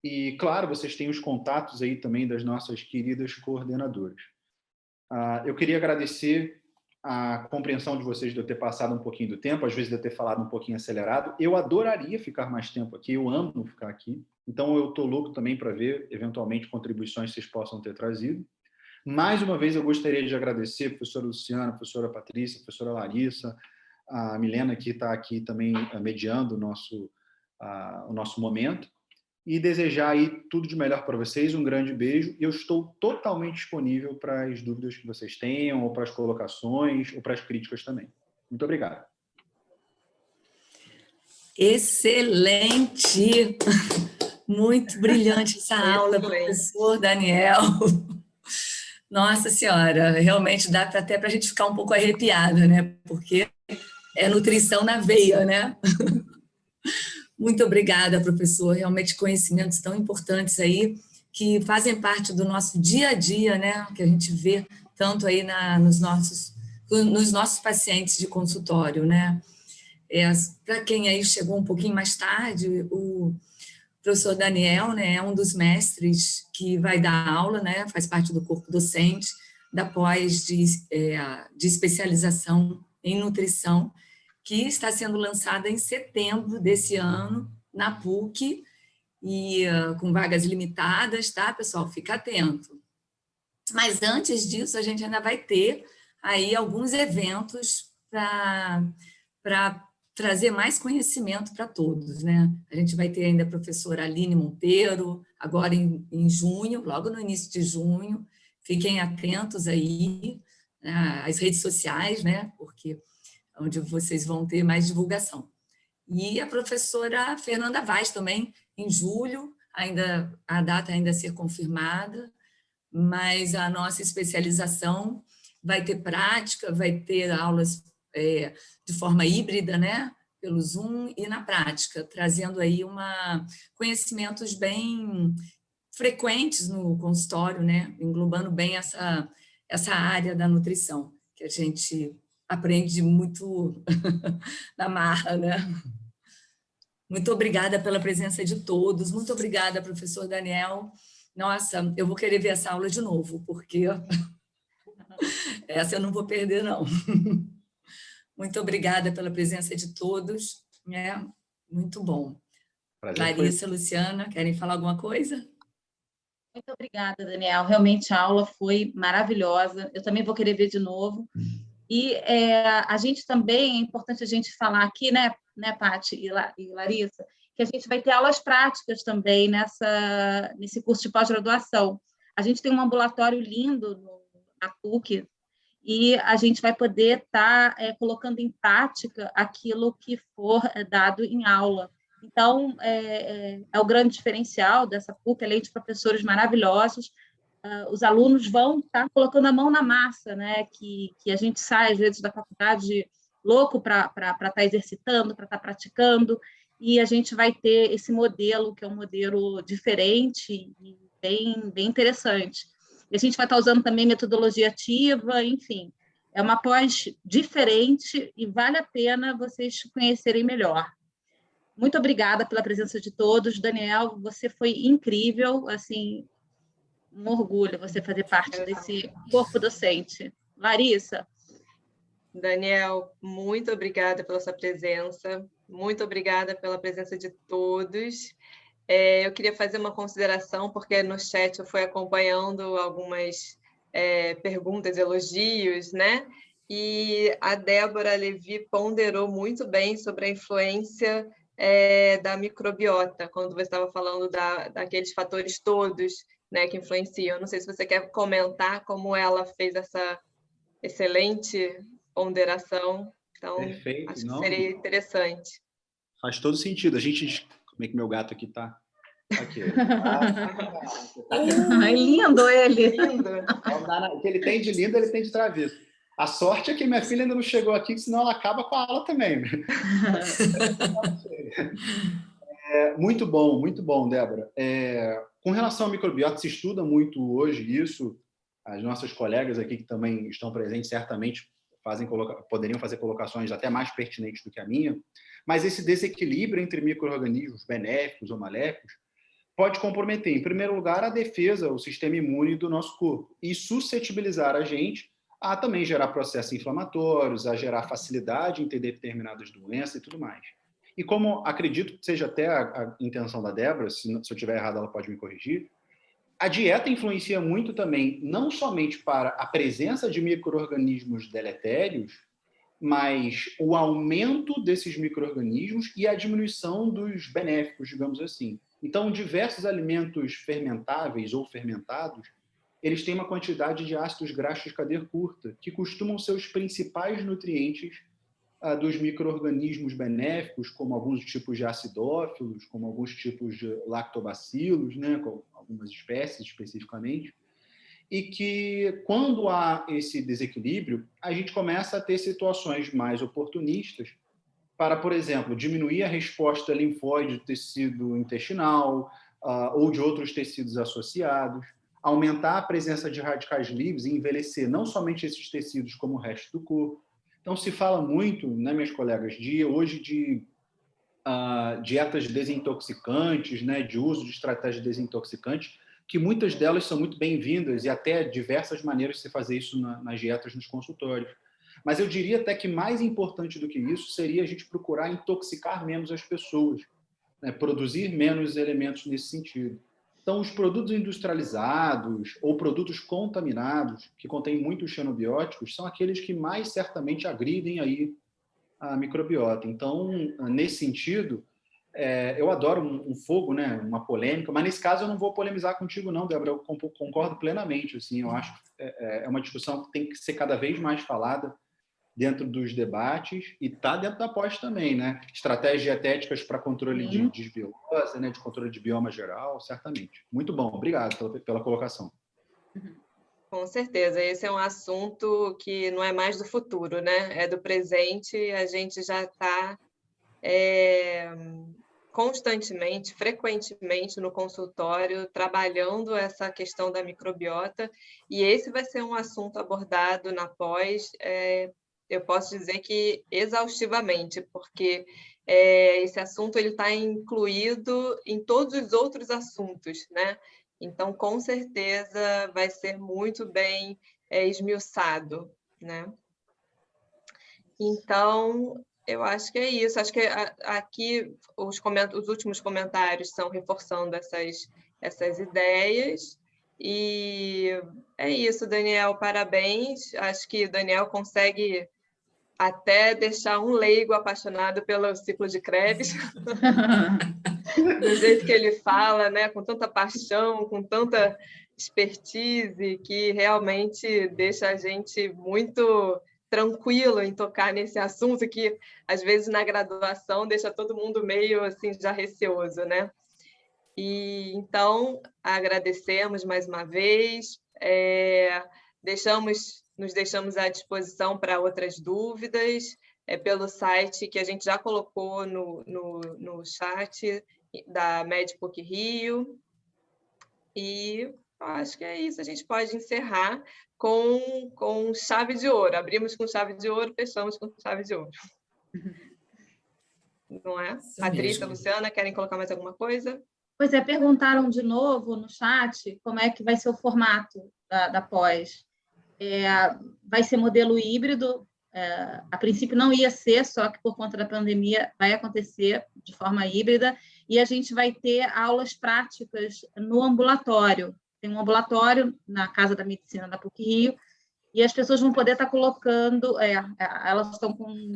E, claro, vocês têm os contatos aí também das nossas queridas coordenadoras. Eu queria agradecer a compreensão de vocês de eu ter passado um pouquinho do tempo, às vezes de eu ter falado um pouquinho acelerado. Eu adoraria ficar mais tempo aqui, eu amo ficar aqui. Então, eu estou louco também para ver, eventualmente, contribuições que vocês possam ter trazido. Mais uma vez, eu gostaria de agradecer a professora Luciana, a professora Patrícia, a professora Larissa, a Milena, que está aqui também mediando o nosso momento, e desejar aí tudo de melhor para vocês, um grande beijo, e eu estou totalmente disponível para as dúvidas que vocês tenham, ou para as colocações, ou para as críticas também. Muito obrigado. Excelente! Muito brilhante essa aula, professor Daniel. Nossa Senhora, realmente dá até para a gente ficar um pouco arrepiada, né? Porque é nutrição na veia, né? Muito obrigada, professor. Realmente conhecimentos tão importantes aí, que fazem parte do nosso dia a dia, né? Que a gente vê tanto aí nos nossos pacientes de consultório, né? Para quem aí chegou um pouquinho mais tarde, o professor Daniel, né, é um dos mestres que vai dar aula, né? Faz parte do corpo docente da pós de especialização em nutrição, que está sendo lançada em setembro desse ano, na PUC, e com vagas limitadas, tá, pessoal? Fica atento. Mas antes disso, a gente ainda vai ter aí alguns eventos para trazer mais conhecimento para todos, né? A gente vai ter ainda a professora Aline Monteiro, agora em junho, logo no início de junho. Fiquem atentos aí às redes sociais, né? Porque onde vocês vão ter mais divulgação. E a professora Fernanda Vaz também, em julho, a data ainda a ser confirmada, mas a nossa especialização vai ter prática, vai ter aulas de forma híbrida, né, pelo Zoom e na prática, trazendo aí conhecimentos bem frequentes no consultório, né, englobando bem essa área da nutrição, que a gente aprende muito na marra, né? Muito obrigada pela presença de todos, muito obrigada, professor Daniel. Nossa, eu vou querer ver essa aula de novo, porque essa eu não vou perder, não. Muito obrigada pela presença de todos, né? Muito bom. Larissa, Luciana, querem falar alguma coisa? Muito obrigada, Daniel. Realmente a aula foi maravilhosa. Eu também vou querer ver de novo. E a gente também, é importante a gente falar aqui, né? né, Paty e Larissa, que a gente vai ter aulas práticas também nesse curso de pós-graduação. A gente tem um ambulatório lindo na PUC, e a gente vai poder estar colocando em prática aquilo que for dado em aula. Então, é o grande diferencial dessa PUC, além de professores maravilhosos, os alunos vão estar colocando a mão na massa, né? Que a gente sai, às vezes, da faculdade louco para estar exercitando, para estar praticando, e a gente vai ter esse modelo, que é um modelo diferente e bem interessante. E a gente vai estar usando também metodologia ativa, enfim, é uma pós diferente e vale a pena vocês conhecerem melhor. Muito obrigada pela presença de todos. Daniel, você foi incrível, assim, um orgulho você fazer parte desse corpo docente. Larissa? Daniel, muito obrigada pela sua presença, muito obrigada pela presença de todos. Eu queria fazer uma consideração, porque no chat eu fui acompanhando algumas perguntas, elogios, né? E a Débora Levi ponderou muito bem sobre a influência da microbiota, quando você estava falando daqueles fatores todos, né, que influenciam. Não sei se você quer comentar como ela fez essa excelente ponderação. Então, Perfeito, acho que não? seria interessante. Faz todo sentido. Como é que meu gato aqui tá? Aqui. É lindo ele. Lindo. O que ele tem de lindo, ele tem de travesso. A sorte é que minha filha ainda não chegou aqui, senão ela acaba com a aula também. Muito bom, Débora. Com relação ao microbiota, se estuda muito hoje isso. As nossas colegas aqui que também estão presentes certamente poderiam fazer colocações até mais pertinentes do que a minha, mas esse desequilíbrio entre micro-organismos benéficos ou maléficos pode comprometer, em primeiro lugar, a defesa, o sistema imune do nosso corpo e suscetibilizar a gente a também gerar processos inflamatórios, a gerar facilidade em ter determinadas doenças e tudo mais. E como acredito que seja até a intenção da Débora, se eu estiver errado ela pode me corrigir, a dieta influencia muito também, não somente para a presença de micro-organismos deletérios, mas o aumento desses micro-organismos e a diminuição dos benéficos, digamos assim. Então, diversos alimentos fermentáveis ou fermentados, eles têm uma quantidade de ácidos graxos de cadeia curta, que costumam ser os principais nutrientes dos micro-organismos benéficos, como alguns tipos de acidófilos, como alguns tipos de lactobacilos, né, com algumas espécies especificamente, e que, quando há esse desequilíbrio, a gente começa a ter situações mais oportunistas para, por exemplo, diminuir a resposta linfóide do tecido intestinal ou de outros tecidos associados, aumentar a presença de radicais livres e envelhecer não somente esses tecidos, como o resto do corpo. Então, se fala muito, né, meus colegas, hoje de dietas desintoxicantes, né, de uso de estratégias desintoxicantes, que muitas delas são muito bem-vindas e até diversas maneiras de se fazer isso nas dietas nos consultórios. Mas eu diria até que mais importante do que isso seria a gente procurar intoxicar menos as pessoas, né, produzir menos elementos nesse sentido. Então, os produtos industrializados ou produtos contaminados, que contêm muitos xenobióticos, são aqueles que mais certamente agridem aí a microbiota. Então, nesse sentido, eu adoro um fogo, né, uma polêmica, mas nesse caso eu não vou polemizar contigo não, Débora, eu concordo plenamente. Assim, eu acho que é uma discussão que tem que ser cada vez mais falada dentro dos debates e está dentro da pós também, né? Estratégias dietéticas para controle de desbiose, né, de controle de bioma geral, certamente. Muito bom, obrigado pela colocação. Com certeza, esse é um assunto que não é mais do futuro, né? É do presente, a gente já está constantemente, frequentemente no consultório, trabalhando essa questão da microbiota, e esse vai ser um assunto abordado na pós, eu posso dizer que exaustivamente, porque esse assunto está incluído em todos os outros assuntos, né? Então, com certeza, vai ser muito bem esmiuçado, né? Então, eu acho que é isso. Acho que aqui os últimos comentários estão reforçando essas ideias. E é isso, Daniel, parabéns. Acho que o Daniel consegue até deixar um leigo apaixonado pelo ciclo de Krebs, do jeito que ele fala, né? Com tanta paixão, com tanta expertise, que realmente deixa a gente muito tranquilo em tocar nesse assunto que, às vezes, na graduação, deixa todo mundo meio assim já receoso, né? E, então, agradecemos mais uma vez, nos deixamos à disposição para outras dúvidas, pelo site que a gente já colocou no chat da MedPUC Rio. E acho que é isso, a gente pode encerrar com chave de ouro. Abrimos com chave de ouro, fechamos com chave de ouro. Não é? Isso Patrícia, mesmo. Luciana, querem colocar mais alguma coisa? Pois é, perguntaram de novo no chat como é que vai ser o formato da pós. Vai ser modelo híbrido, a princípio não ia ser, só que por conta da pandemia vai acontecer de forma híbrida, e a gente vai ter aulas práticas no ambulatório. Tem um ambulatório na Casa da Medicina da PUC-Rio, e as pessoas vão poder estar colocando, elas estão com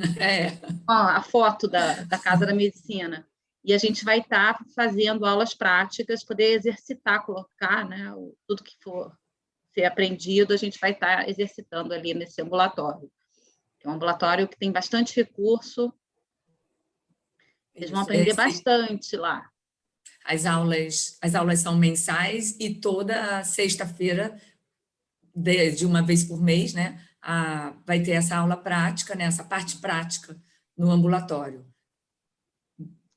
a foto da Casa da Medicina, e a gente vai estar fazendo aulas práticas, poder exercitar, colocar, né, tudo que for ser aprendido, a gente vai estar exercitando ali nesse ambulatório. É um ambulatório que tem bastante recurso, eles vão aprender bastante lá. As aulas são mensais e toda sexta-feira, de uma vez por mês, né, vai ter essa aula prática, né, essa parte prática no ambulatório.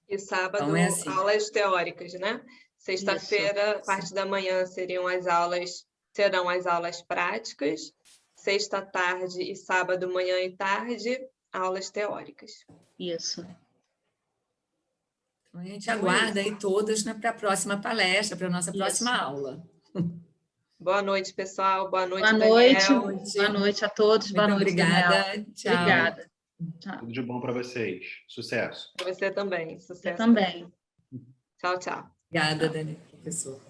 E sábado, Então, assim. aulas teóricas, né? Sexta-feira, parte da manhã serão as aulas práticas. Sexta tarde e sábado, manhã e tarde, aulas teóricas. Isso. Então, a gente aguarda aí todas, né, para a próxima palestra, para a nossa próxima aula. Boa noite, pessoal. Boa noite, Daniel. Daniel. Boa noite a todos. Muito Boa noite, obrigada. Daniel. Tchau. Obrigada. Tchau. Tudo de bom para vocês. Sucesso. Para você também. Sucesso. Você também. Tchau, tchau. Obrigada, Dani, professor.